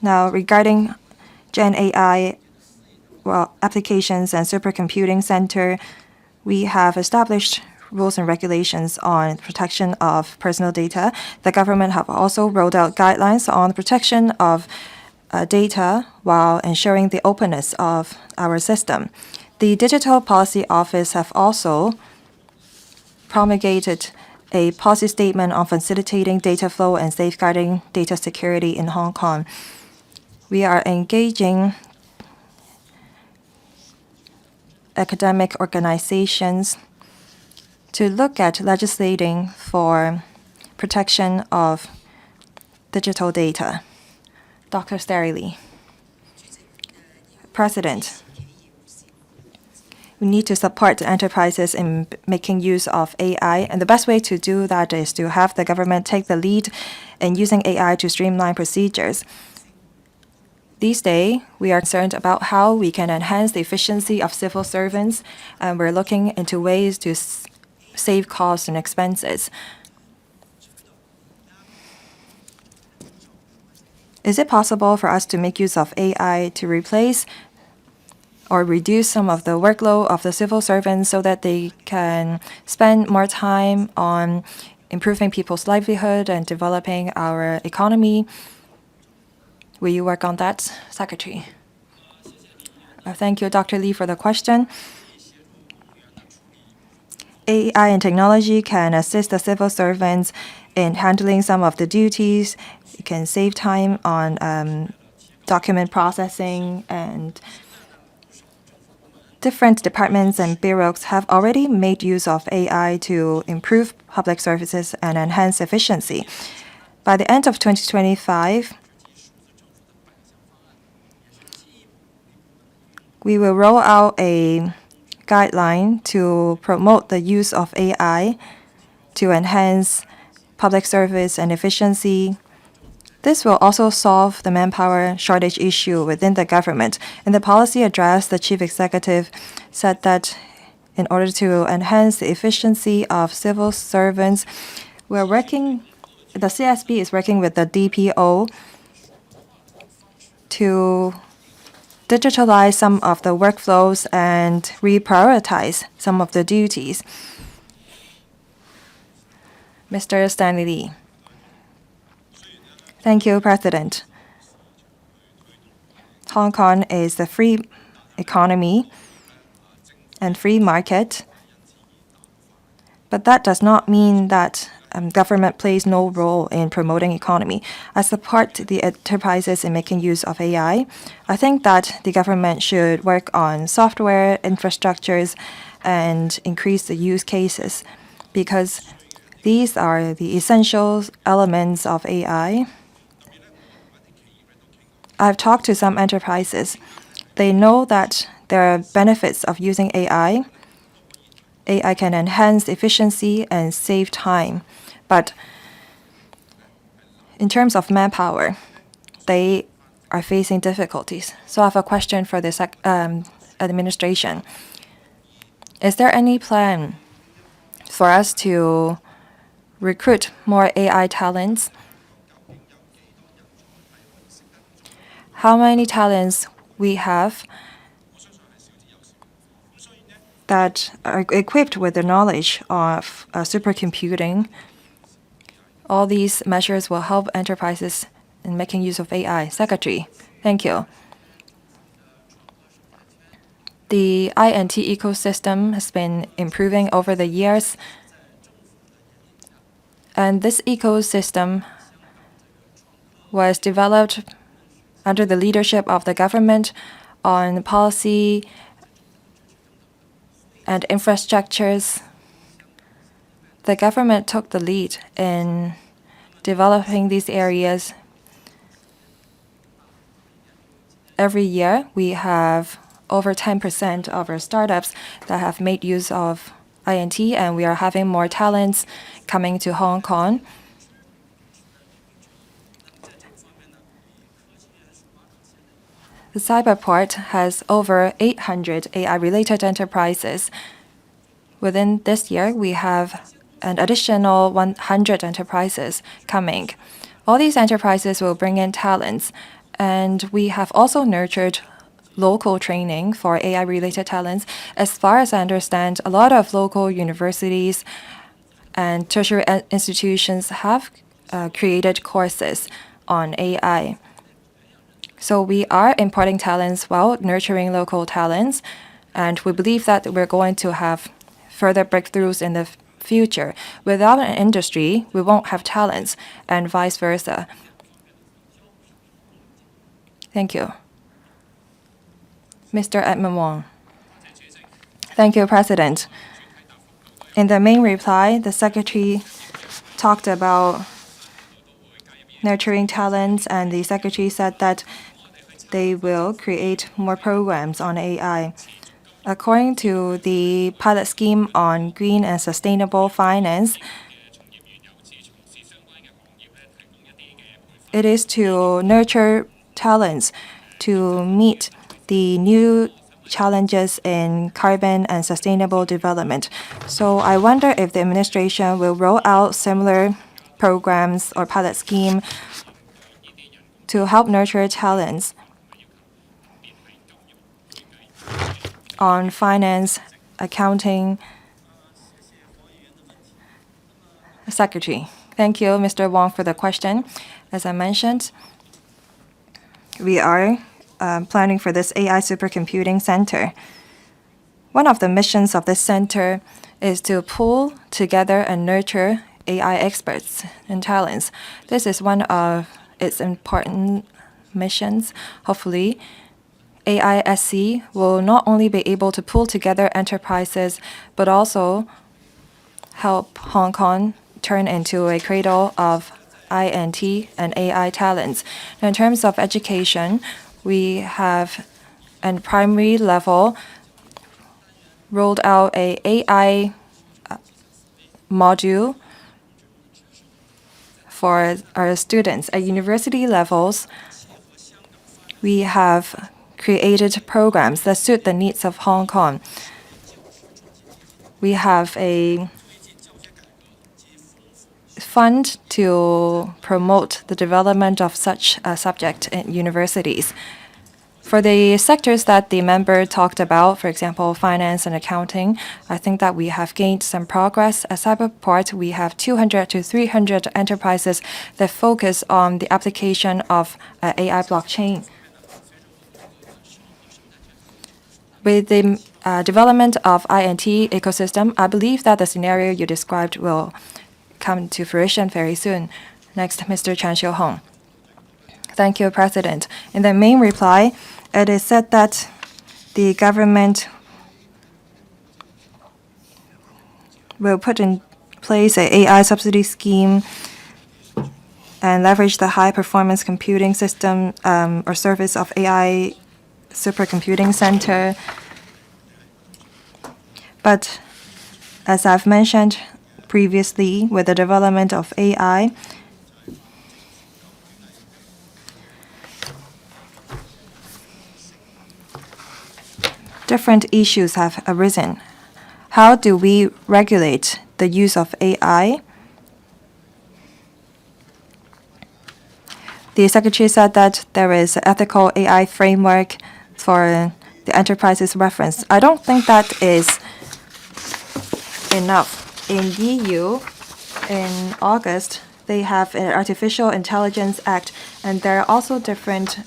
Now, regarding Gen AI applications and supercomputing center, we have established rules and regulations on protection of personal data. The government have also rolled out guidelines on protection of data while ensuring the openness of our system. The Digital Policy Office have also promulgated a policy statement on facilitating data flow and safeguarding data security in Hong Kong. We are engaging academic organizations to look at legislating for protection of digital data. Dr. Lee. President, we need to support enterprises in making use of AI, and the best way to do that is to have the government take the lead in using AI to streamline procedures. These days, we are concerned about how we can enhance the efficiency of civil servants, and we're looking into ways to save costs and expenses. Is it possible for us to make use of AI to replace or reduce some of the workload of the civil servants so that they can spend more time on improving people's livelihood and developing our economy? Will you work on that, Secretary? Thank you, Dr. Lee, for the question. AI and technology can assist the civil servants in handling some of the duties. It can save time on document processing, and different departments and bureaus have already made use of AI to improve public services and enhance efficiency. By the end of 2025, we will roll out a guideline to promote the use of AI to enhance public service and efficiency. This will also solve the manpower shortage issue within the government. In the policy address, the chief executive said that in order to enhance the efficiency of civil servants, the CSB is working with the DPO to digitalize some of the workflows and reprioritize some of the duties. Mr. Stanley Lee. Thank you, President. Hong Kong is a free economy and free market, but that does not mean that government plays no role in promoting economy. I support the enterprises in making use of AI. I think that the government should work on software infrastructures and increase the use cases, because these are the essential elements of AI. I've talked to some enterprises. They know that there are benefits of using AI. AI can enhance efficiency and save time. But in terms of manpower, they are facing difficulties. So I have a question for the administration. Is there any plan for us to recruit more AI talents? How many talents we have that are equipped with the knowledge of supercomputing? All these measures will help enterprises in making use of AI. Secretary, thank you. The INT ecosystem has been improving over the years, and this ecosystem was developed under the leadership of the government on policy and infrastructures. The government took the lead in developing these areas. Every year, we have over 10% of our startups that have made use of INT, and we are having more talents coming to Hong Kong. The Cyberport has over 800 AI-related enterprises. Within this year, we have an additional 100 enterprises coming. All these enterprises will bring in talents, and we have also nurtured local training for AI-related talents. As far as I understand, a lot of local universities and tertiary institutions have created courses on AI. So we are importing talents while nurturing local talents, and we believe that we're going to have further breakthroughs in the future. Without an industry, we won't have talents, and vice versa. Thank you. Mr. Edmund Wong. Thank you, President. In the main reply, the Secretary talked about nurturing talents, and the Secretary said that they will create more programs on AI. According to the pilot scheme on green and sustainable finance, it is to nurture talents to meet the new challenges in carbon and sustainable development. So I wonder if the administration will roll out similar programs or pilot scheme to help nurture talents on finance, accounting. Secretary. Thank you, Mr. Wong, for the question. As I mentioned, we are planning for this AI supercomputing center. One of the missions of this center is to pull together and nurture AI experts and talents. This is one of its important missions. Hopefully, AISC will not only be able to pull together enterprises, but also help Hong Kong turn into a cradle of INT and AI talents. Now, in terms of education, we have at primary level rolled out a AI module for our students. At university levels, we have created programs that suit the needs of Hong Kong. We have a fund to promote the development of such a subject in universities. For the sectors that the member talked about, for example, finance and accounting, I think that we have gained some progress. At Cyberport, we have 200 to 300 enterprises that focus on the application of AI blockchain. With the development of INT ecosystem, I believe that the scenario you described will come to fruition very soon. Next, Mr. Chan Xiu-hong. Thank you, President. In the main reply, it is said that the government will put in place an AI subsidy scheme and leverage the high-performance computing system or service of AI supercomputing center. But as I've mentioned previously, with the development of AI, different issues have arisen. how do we regulate the use of AI? The Secretary said that there is an ethical AI framework for the enterprise's reference. I don't think that is enough. In EU, in August, they have an Artificial Intelligence Act, and there are also different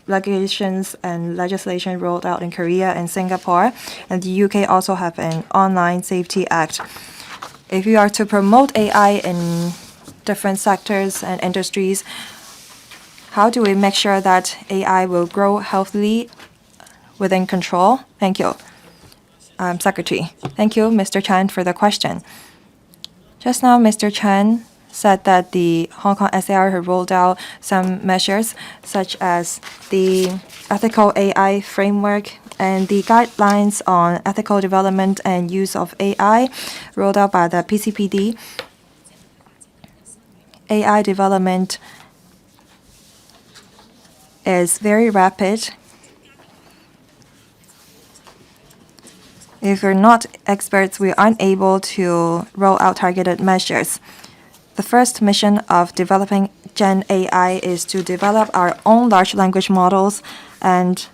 regulations and legislation rolled out in Korea and Singapore, and the UK also have an Online Safety Act. If you are to promote AI in different sectors and industries, how do we make sure that AI will grow healthily within control? Thank you. Secretary. Thank you, Mr. Chan, for the question. Just now, Mr. Chan said that the Hong Kong SAR had rolled out some measures, such as the ethical AI framework and the guidelines on ethical development and use of AI rolled out by the PCPD. AI development is very rapid. If we're not experts, we aren't able to roll out targeted measures. The first mission of developing Gen AI is to develop our own large language models and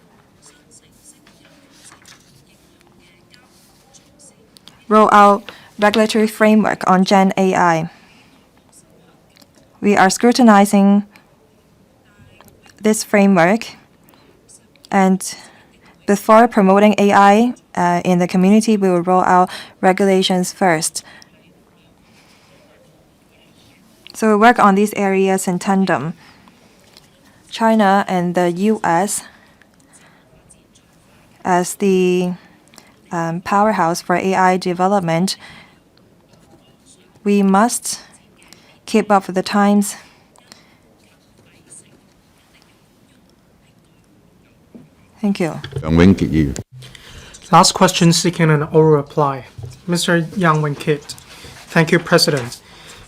roll out regulatory framework on Gen AI. We are scrutinizing this framework, and before promoting AI in the community, we will roll out regulations first. So we work on these areas in tandem. China and the US, as the powerhouse for AI development, we must keep up with the times. Thank you. Last question seeking an oral reply. Mr. Yang Wen-kit. Thank you, President.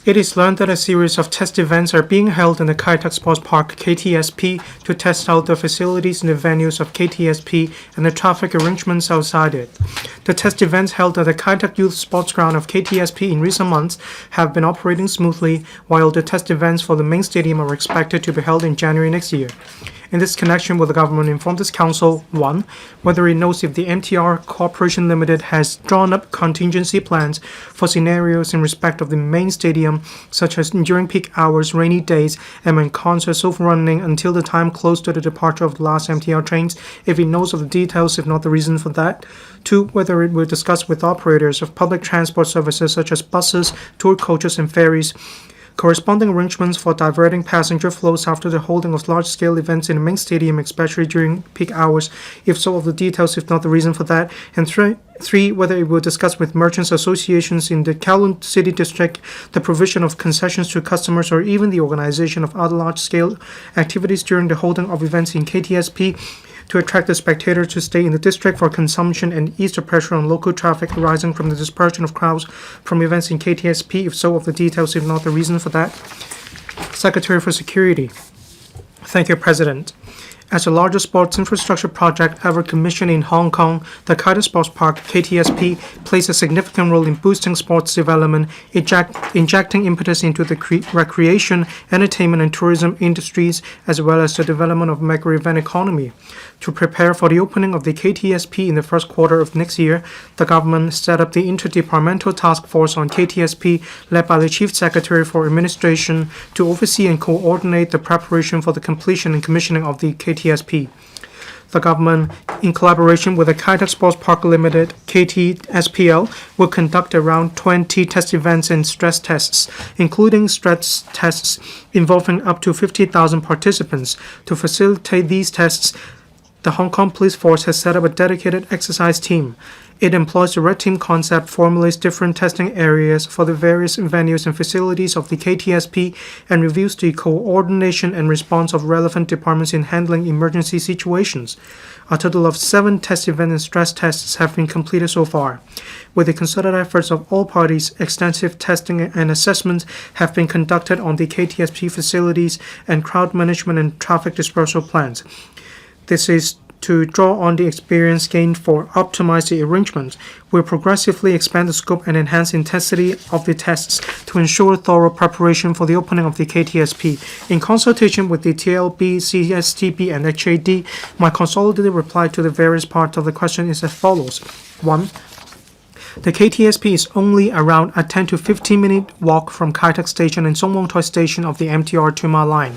It is learned that a series of test events are being held in the Kai Tak Sports Park KTSP to test out the facilities and the venues of KTSP and the traffic arrangements outside it. The test events held at the Kai Tak Youth Sports Ground of KTSP in recent months have been operating smoothly, while the test events for the main stadium are expected to be held in January next year. In this connection, will the government inform this council, 1, whether it knows if the MTR Corporation Limited has drawn up contingency plans for scenarios in respect of the main stadium, such as during peak hours, rainy days, and when concerts are running until the time close to the departure of the last MTR trains, if it knows of the details, if not the reason for that. 2, whether it will discuss with operators of public transport services such as buses, tour coaches, and ferries, corresponding arrangements for diverting passenger flows after the holding of large-scale events in the main stadium, especially during peak hours, if so, of the details, if not the reason for that. And 3, whether it will discuss with merchants associations in the Kowloon City District the provision of concessions to customers or even the organization of other large-scale activities during the holding of events in KTSP to attract the spectators to stay in the district for consumption and ease the pressure on local traffic arising from the dispersion of crowds from events in KTSP, if so, of the details, if not the reason for that. Secretary for Security. Thank you, President. As the largest sports infrastructure project ever commissioned in Hong Kong, the Kai Tak Sports Park, KTSP, plays a significant role in boosting sports development, injecting impetus into the recreation, entertainment, and tourism industries, as well as the development of micro-event economy. To prepare for the opening of the KTSP in the first quarter of next year, the government set up the Interdepartmental Task Force on KTSP, led by the Chief Secretary for Administration, to oversee and coordinate the preparation for the completion and commissioning of the KTSP. The government, in collaboration with the Kai Tak Sports Park Limited, KTSPL, will conduct around 20 test events and stress tests, including stress tests involving up to 50,000 participants. To facilitate these tests, the Hong Kong Police Force has set up a dedicated exercise team. It employs the red team concept, formulates different testing areas for the various venues and facilities of the KTSP, and reviews the coordination and response of relevant departments in handling emergency situations. A total of 7 test events and stress tests have been completed so far. With the concerted efforts of all parties, extensive testing and assessments have been conducted on the KTSP facilities and crowd management and traffic dispersal plans. This is to draw on the experience gained for optimize the arrangements, will progressively expand the scope and enhance intensity of the tests to ensure thorough preparation for the opening of the KTSP. In consultation with the TLB, CSTB, and HAD, my consolidated reply to the various parts of the question is as follows. 1. The KTSP is only around a 10 to 15-minute walk from Kai Tak Station and Songwon Toi Station of the MTR Tuma line.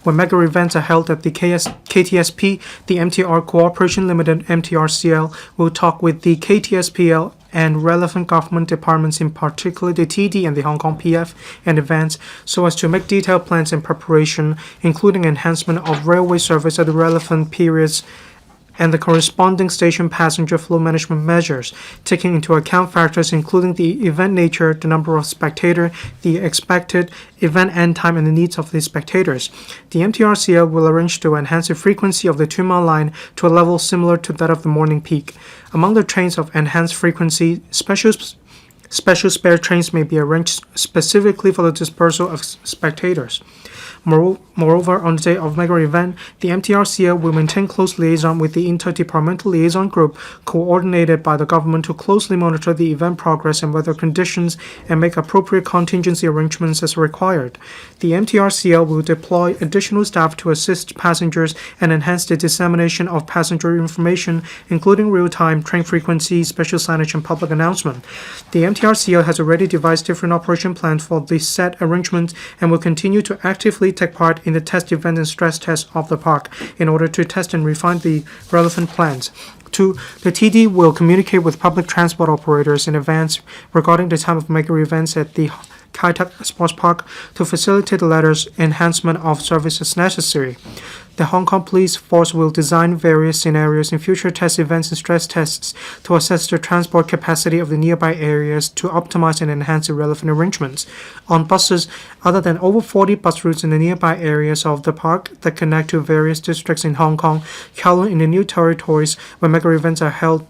When mega events are held at the KTSP, the MTR Cooperation Limited MTRCL will talk with the KTSPL and relevant government departments, in particular the TD and the Hong Kong PF, in advance so as to make detailed plans and preparation, including enhancement of railway service at the relevant periods and the corresponding station passenger flow management measures, taking into account factors including the event nature, the number of spectators, the expected event end time, and the needs of the spectators. The MTRCL will arrange to enhance the frequency of the Tuma line to a level similar to that of the morning peak. Among the trains of enhanced frequency, special spare trains may be arranged specifically for the dispersal of spectators. Moreover, on the day of mega event, the MTRCL will maintain close liaison with the Interdepartmental Liaison Group coordinated by the government to closely monitor the event progress and weather conditions and make appropriate contingency arrangements as required. The MTRCL will deploy additional staff to assist passengers and enhance the dissemination of passenger information, including real-time train frequency, special signage, and public announcement. The MTRCL has already devised different operation plans for the set arrangements and will continue to actively take part in the test event and stress test of the park in order to test and refine the relevant plans. 2. The TD will communicate with public transport operators in advance regarding the time of mega events at the Kai Tak Sports Park to facilitate the latter's enhancement of services necessary. The Hong Kong Police Force will design various scenarios in future test events and stress tests to assess the transport capacity of the nearby areas to optimize and enhance the relevant arrangements. On buses, other than over 40 bus routes in the nearby areas of the park that connect to various districts in Hong Kong, Kowloon in the new territories where mega events are held,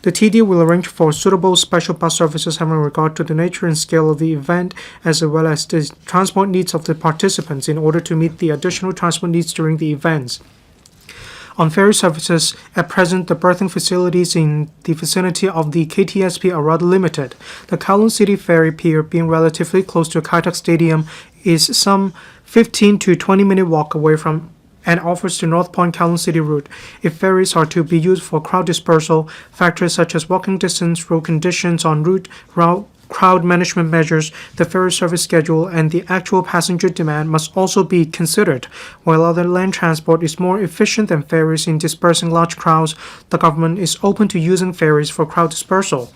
the TD will arrange for suitable special bus services having regard to the nature and scale of the event, as well as the transport needs of the participants in order to meet the additional transport needs during the events. On ferry services, at present, the berthing facilities in the vicinity of the KTSP are rather limited. The Kowloon City Ferry Pier, being relatively close to Kai Tak Stadium, is some 15 to 20-minute walk away from and offers the North Point Kowloon City route. If ferries are to be used for crowd dispersal, factors such as walking distance, road conditions en route, crowd management measures, the ferry service schedule, and the actual passenger demand must also be considered. While other land transport is more efficient than ferries in dispersing large crowds, the government is open to using ferries for crowd dispersal.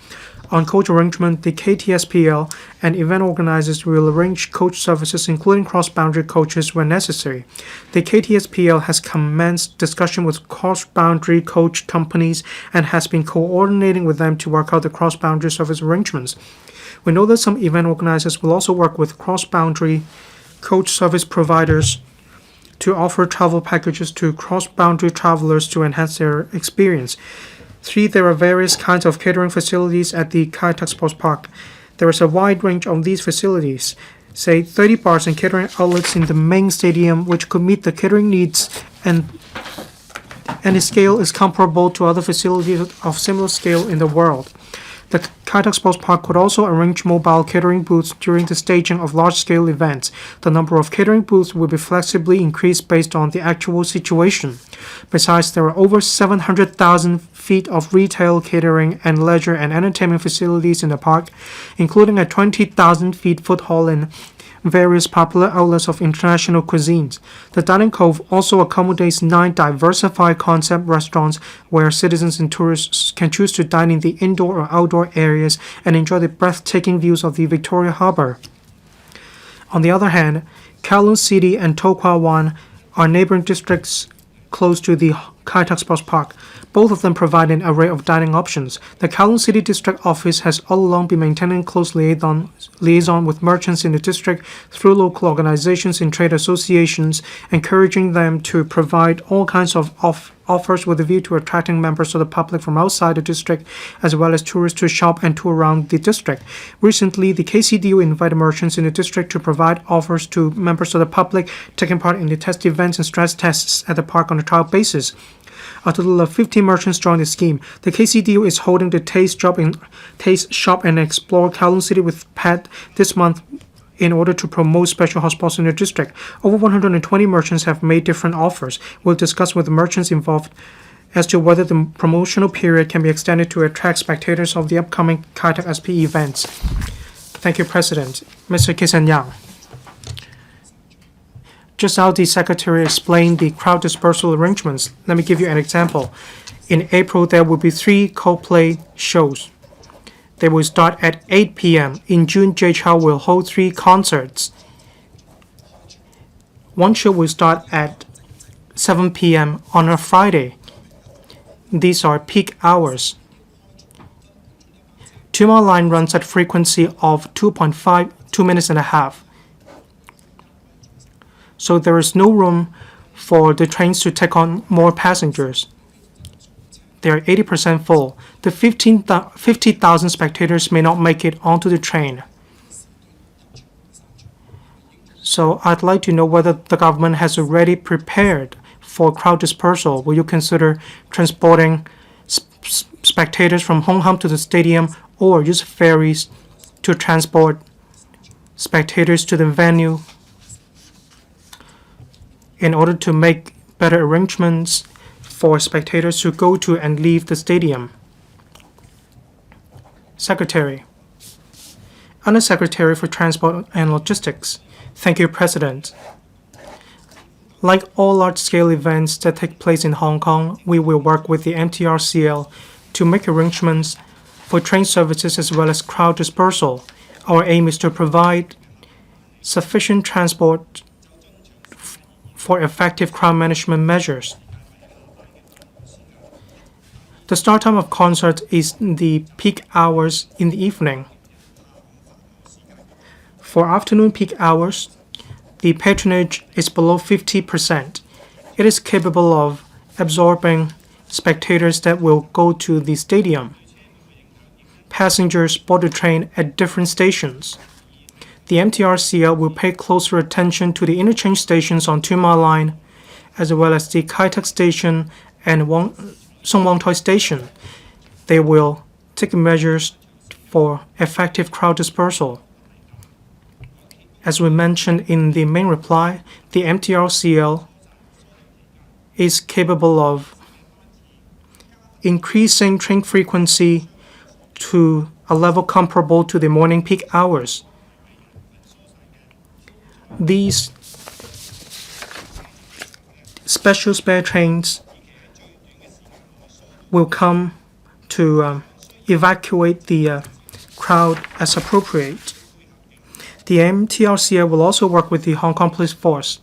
On coach arrangement, the KTSPL and event organizers will arrange coach services, including cross-boundary coaches when necessary. The KTSPL has commenced discussion with cross-boundary coach companies and has been coordinating with them to work out the cross-boundary service arrangements. We know that some event organizers will also work with cross-boundary coach service providers to offer travel packages to cross-boundary travelers to enhance their experience. 3. There are various kinds of catering facilities at the Kai Tak Sports Park. There is a wide range of these facilities, say 30 bars and catering outlets in the main stadium, which could meet the catering needs, and the scale is comparable to other facilities of similar scale in the world. The Kai Tak Sports Park could also arrange mobile catering booths during the staging of large-scale events. The number of catering booths will be flexibly increased based on the actual situation. Besides, there are over 700,000 feet of retail, catering, and leisure and entertainment facilities in the park, including a 20,000 feet food hall and various popular outlets of international cuisines. The Dining Cove also accommodates 9 diversified concept restaurants where citizens and tourists can choose to dine in the indoor or outdoor areas and enjoy the breathtaking views of the Victoria Harbour. On the other hand, Kowloon City and To Kwa Wan are neighboring districts close to the Kai Tak Sports Park. Both of them provide an array of dining options. The Kowloon City District Office has all along been maintaining close liaison with merchants in the district through local organizations and trade associations, encouraging them to provide all kinds of offers with a view to attracting members of the public from outside the district, as well as tourists to shop and tour around the district. Recently, the KCDO invited merchants in the district to provide offers to members of the public taking part in the test events and stress tests at the park on a trial basis. A total of 50 merchants joined the scheme. The KCDO is holding the Taste Shop and Explore Kowloon City with Pet this month in order to promote special hotspots in the district. Over 120 merchants have made different offers. We'll discuss with the merchants involved as to whether the promotional period can be extended to attract spectators of the upcoming Kai Tak SP events. Thank you, President. Mr. Kisanyang. Just now, the Secretary explained the crowd dispersal arrangements. Let me give you an example. In April, there will be 3 Coldplay shows. They will start at 8 p.m. In June, JChao will hold 3 concerts. One show will start at 7 p.m. on a Friday. These are peak hours. 2 Mile Line runs at frequency of 2 minutes and a half. So there is no room for the trains to take on more passengers. They are 80% full. The 50,000 spectators may not make it onto the train. So I'd like to know whether the government has already prepared for crowd dispersal. Will you consider transporting spectators from Hong Kong to the stadium or use ferries to transport spectators to the venue in order to make better arrangements for spectators to go to and leave the stadium? Secretary. Under Secretary for Transport and Logistics. Thank you, President. Like all large-scale events that take place in Hong Kong, we will work with the MTRCL to make arrangements for train services as well as crowd dispersal. Our aim is to provide sufficient transport for effective crowd management measures. The start time of concerts is the peak hours in the evening. For afternoon peak hours, the patronage is below 50%. It is capable of absorbing spectators that will go to the stadium. Passengers board the train at different stations. The MTRCL will pay closer attention to the interchange stations on 2 Mile Line, as well as the Kai Tak Station and Song Wong Toi Station. They will take measures for effective crowd dispersal. As we mentioned in the main reply, the MTRCL is capable of increasing train frequency to a level comparable to the morning peak hours. These special spare trains will come to evacuate the crowd as appropriate. The MTRCL will also work with the Hong Kong Police Force.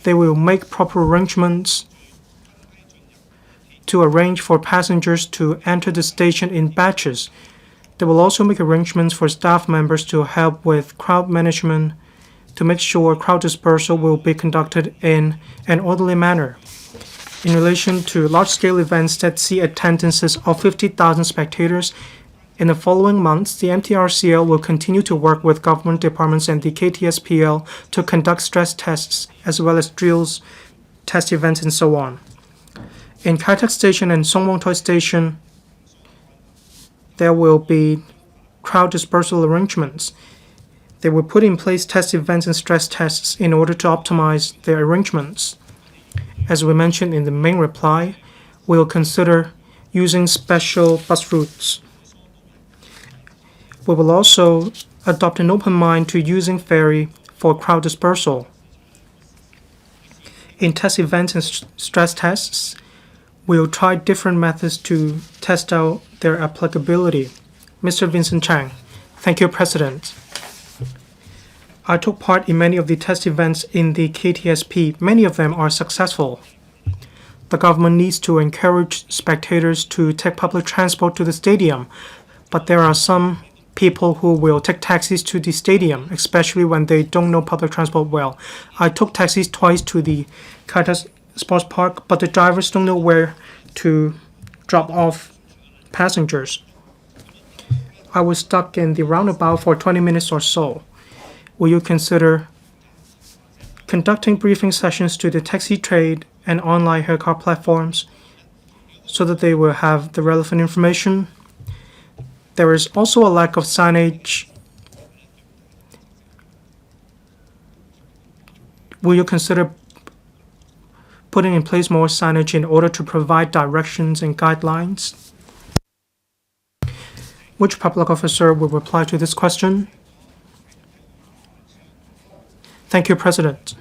They will make proper arrangements to arrange for passengers to enter the station in batches. They will also make arrangements for staff members to help with crowd management to make sure crowd dispersal will be conducted in an orderly manner. In relation to large-scale events that see attendances of 50,000 spectators, in the following months, the MTRCL will continue to work with government departments and the KTSPL to conduct stress tests as well as drills, test events, and so on. In Kai Tak Station and Song Wong Toi Station, there will be crowd dispersal arrangements. They will put in place test events and stress tests in order to optimize their arrangements. As we mentioned in the main reply, we will consider using special bus routes. We will also adopt an open mind to using ferry for crowd dispersal. In test events and stress tests, we will try different methods to test out their applicability. Mr. Vincent Chang. Thank you, President. I took part in many of the test events in the KTSP. Many of them are successful. The government needs to encourage spectators to take public transport to the stadium, but there are some people who will take taxis to the stadium, especially when they don't know public transport well. I took taxis twice to the Kai Tak Sports Park, but the drivers don't know where to drop off passengers. I was stuck in the roundabout for 20 minutes or so. Will you consider conducting briefing sessions to the taxi trade and online haircut platforms so that they will have the relevant information. There is also a lack of signage. Will you consider putting in place more signage in order to provide directions and guidelines? Which public officer will reply to this question? Thank you, President.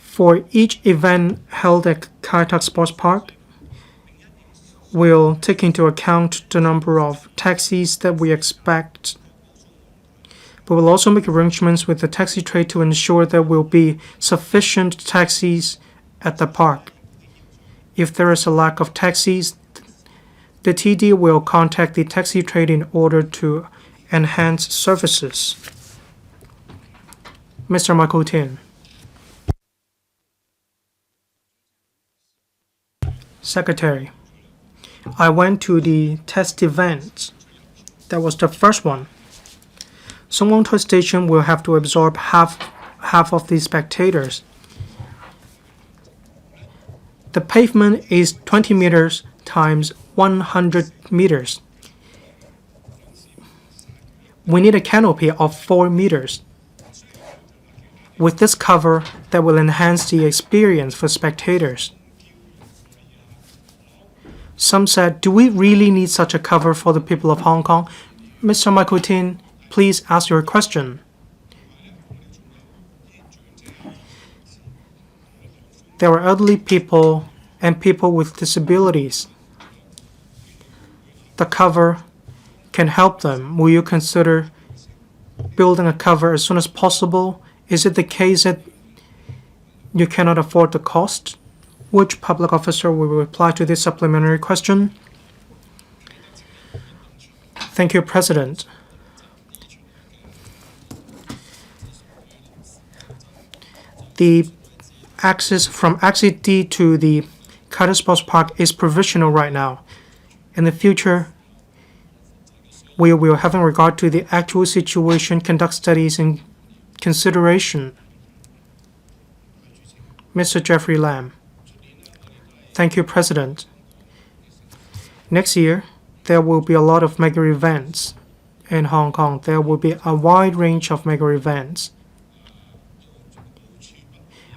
For each event held at Kai Tak Sports Park, we'll take into account the number of taxis that we expect. We will also make arrangements with the taxi trade to ensure there will be sufficient taxis at the park. If there is a lack of taxis, the TD will contact the taxi trade in order to enhance services. Mr. Michael Tin. Secretary, I went to the test event. That was the first one. Cheung-wing Toy Station will have to absorb half of the spectators. The pavement is 20 meters times 100 meters. We need a canopy of 4 meters. With this cover, that will enhance the experience for spectators. Some said, do we really need such a cover for the people of Hong Kong? Mr. Michael Tin, please ask your question. There are elderly people and people with disabilities. The cover can help them. Will you consider building a cover as soon as possible? Is it the case that you cannot afford the cost? Which public officer will reply to this supplementary question? Thank you, President. The access from Exit D to the Kai Tak Sports Park is provisional right now. In the future, we will, having regard to the actual situation, conduct studies in consideration. Mr. Jeffrey Lam. Thank you, President. Next year, there will be a lot of mega events in Hong Kong. There will be a wide range of mega events.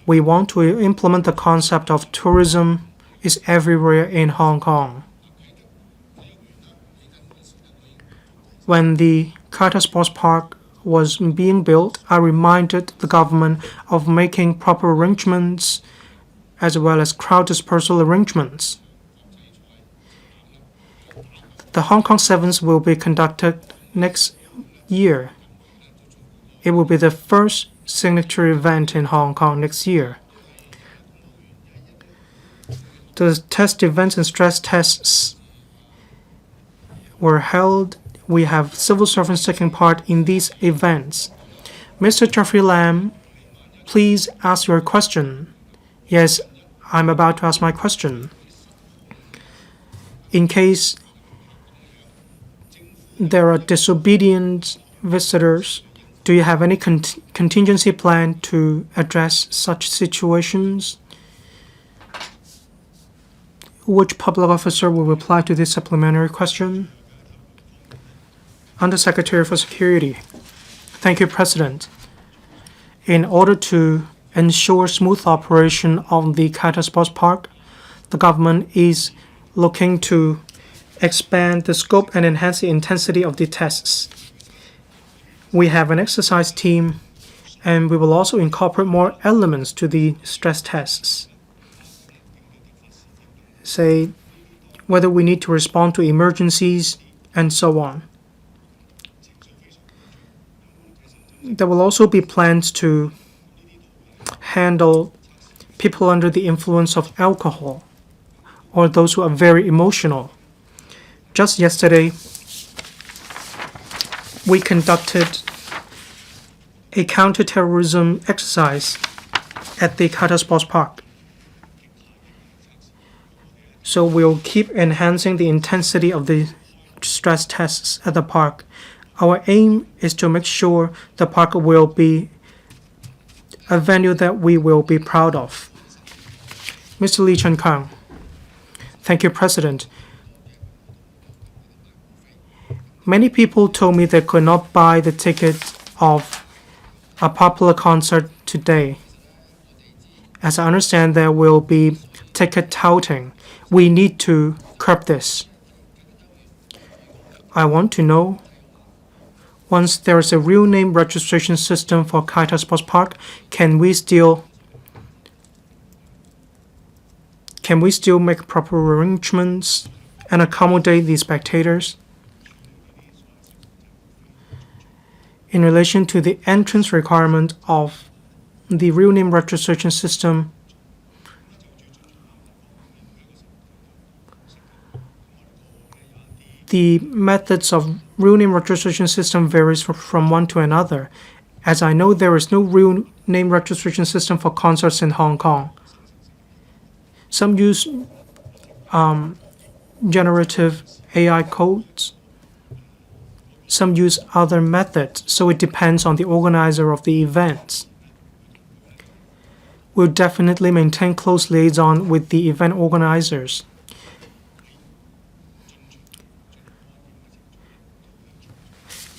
We want to implement the concept of tourism is everywhere in Hong Kong. When the Kai Tak Sports Park was being built, I reminded the government of making proper arrangements as well as crowd dispersal arrangements. The Hong Kong Sevens will be conducted next year. It will be the first signature event in Hong Kong next year. The test events and stress tests were held. We have civil servants taking part in these events. Mr. Jeffrey Lam, please ask your question. Yes, I'm about to ask my question. In case there are disobedient visitors, do you have any contingency plan to address such situations? Which public officer will reply to this supplementary question? Undersecretary for Security. Thank you, President. In order to ensure smooth operation of the Kai Tak Sports Park, the government is looking to expand the scope and enhance the intensity of the tests. We have an exercise team, and we will also incorporate more elements to the stress tests. Say, whether we need to respond to emergencies and so on. There will also be plans to handle people under the influence of alcohol or those who are very emotional. Just yesterday, we conducted a counterterrorism exercise at the Kai Tak Sports Park. So we'll keep enhancing the intensity of the stress tests at the park. Our aim is to make sure the park will be a venue that we will be proud of. Mr. Lee Chen-kang. Thank you, President. Many people told me they could not buy the ticket of a popular concert today. As I understand, there will be ticket touting. We need to curb this. I want to know, once there is a real name registration system for Kai Tak Sports Park, can we still make proper arrangements and accommodate the spectators? In relation to the entrance requirement of the real name registration system, the methods of real name registration system varies from one to another. As I know, there is no real name registration system for concerts in Hong Kong. Some use generative AI codes. Some use other methods, so it depends on the organizer of the events. We'll definitely maintain close liaison with the event organizers.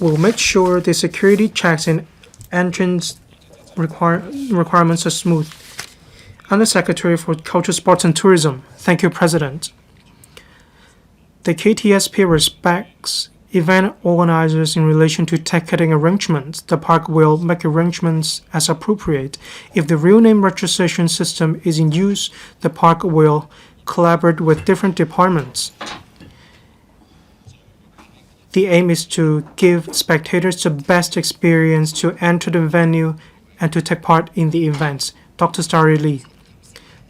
We'll make sure the security checks and entrance requirements are smooth. Undersecretary for Culture, Sports and Tourism. Thank you, President. The KTSP respects event organizers in relation to ticketing arrangements. The park will make arrangements as appropriate. If the real name registration system is in use, the park will collaborate with different departments. The aim is to give spectators the best experience to enter the venue and to take part in the events. Dr. Starry Lee.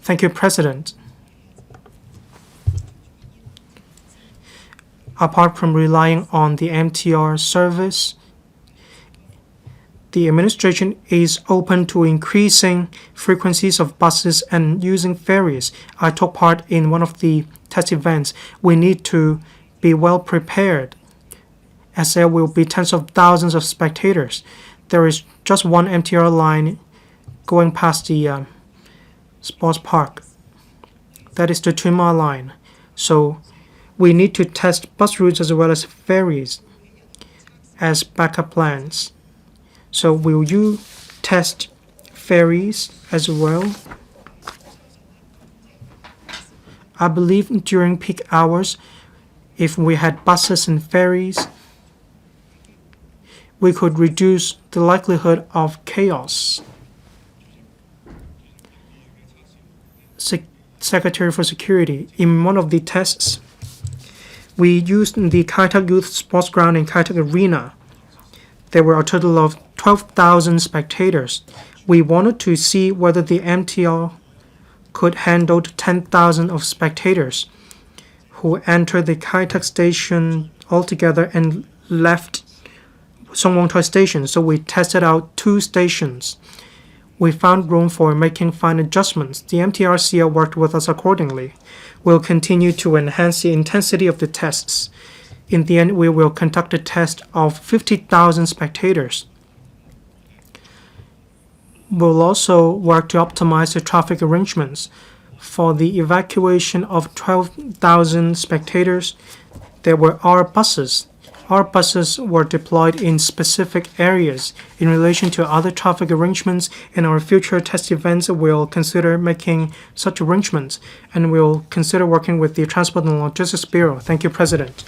Thank you, President. Apart from relying on the MTR service, the administration is open to increasing frequencies of buses and using ferries. I took part in one of the test events. We need to be well prepared, as there will be tens of thousands of spectators. There is just one MTR line going past the sports park. That is the Twin Mile line. So we need to test bus routes as well as ferries as backup plans. So will you test ferries as well? I believe during peak hours, if we had buses and ferries, we could reduce the likelihood of chaos. Secretary for Security, in one of the tests, we used the Kai Tak Youth Sports Ground in Kai Tak Arena. There were a total of 12,000 spectators. We wanted to see whether the MTR could handle 10,000 of spectators who entered the Kai Tak station altogether and left Song Wong Choi Station. So we tested out 2 stations. We found room for making fine adjustments. The MTRCL worked with us accordingly. We'll continue to enhance the intensity of the tests. In the end, we will conduct a test of 50,000 spectators. We'll also work to optimize the traffic arrangements. For the evacuation of 12,000 spectators, there were our buses. Our buses were deployed in specific areas. In relation to other traffic arrangements, in our future test events, we'll consider making such arrangements, and we'll consider working with the Transport and Logistics Bureau. Thank you, President.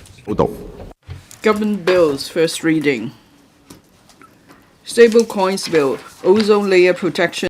Government bills, first reading. Stable coins bill, ozone layer protection.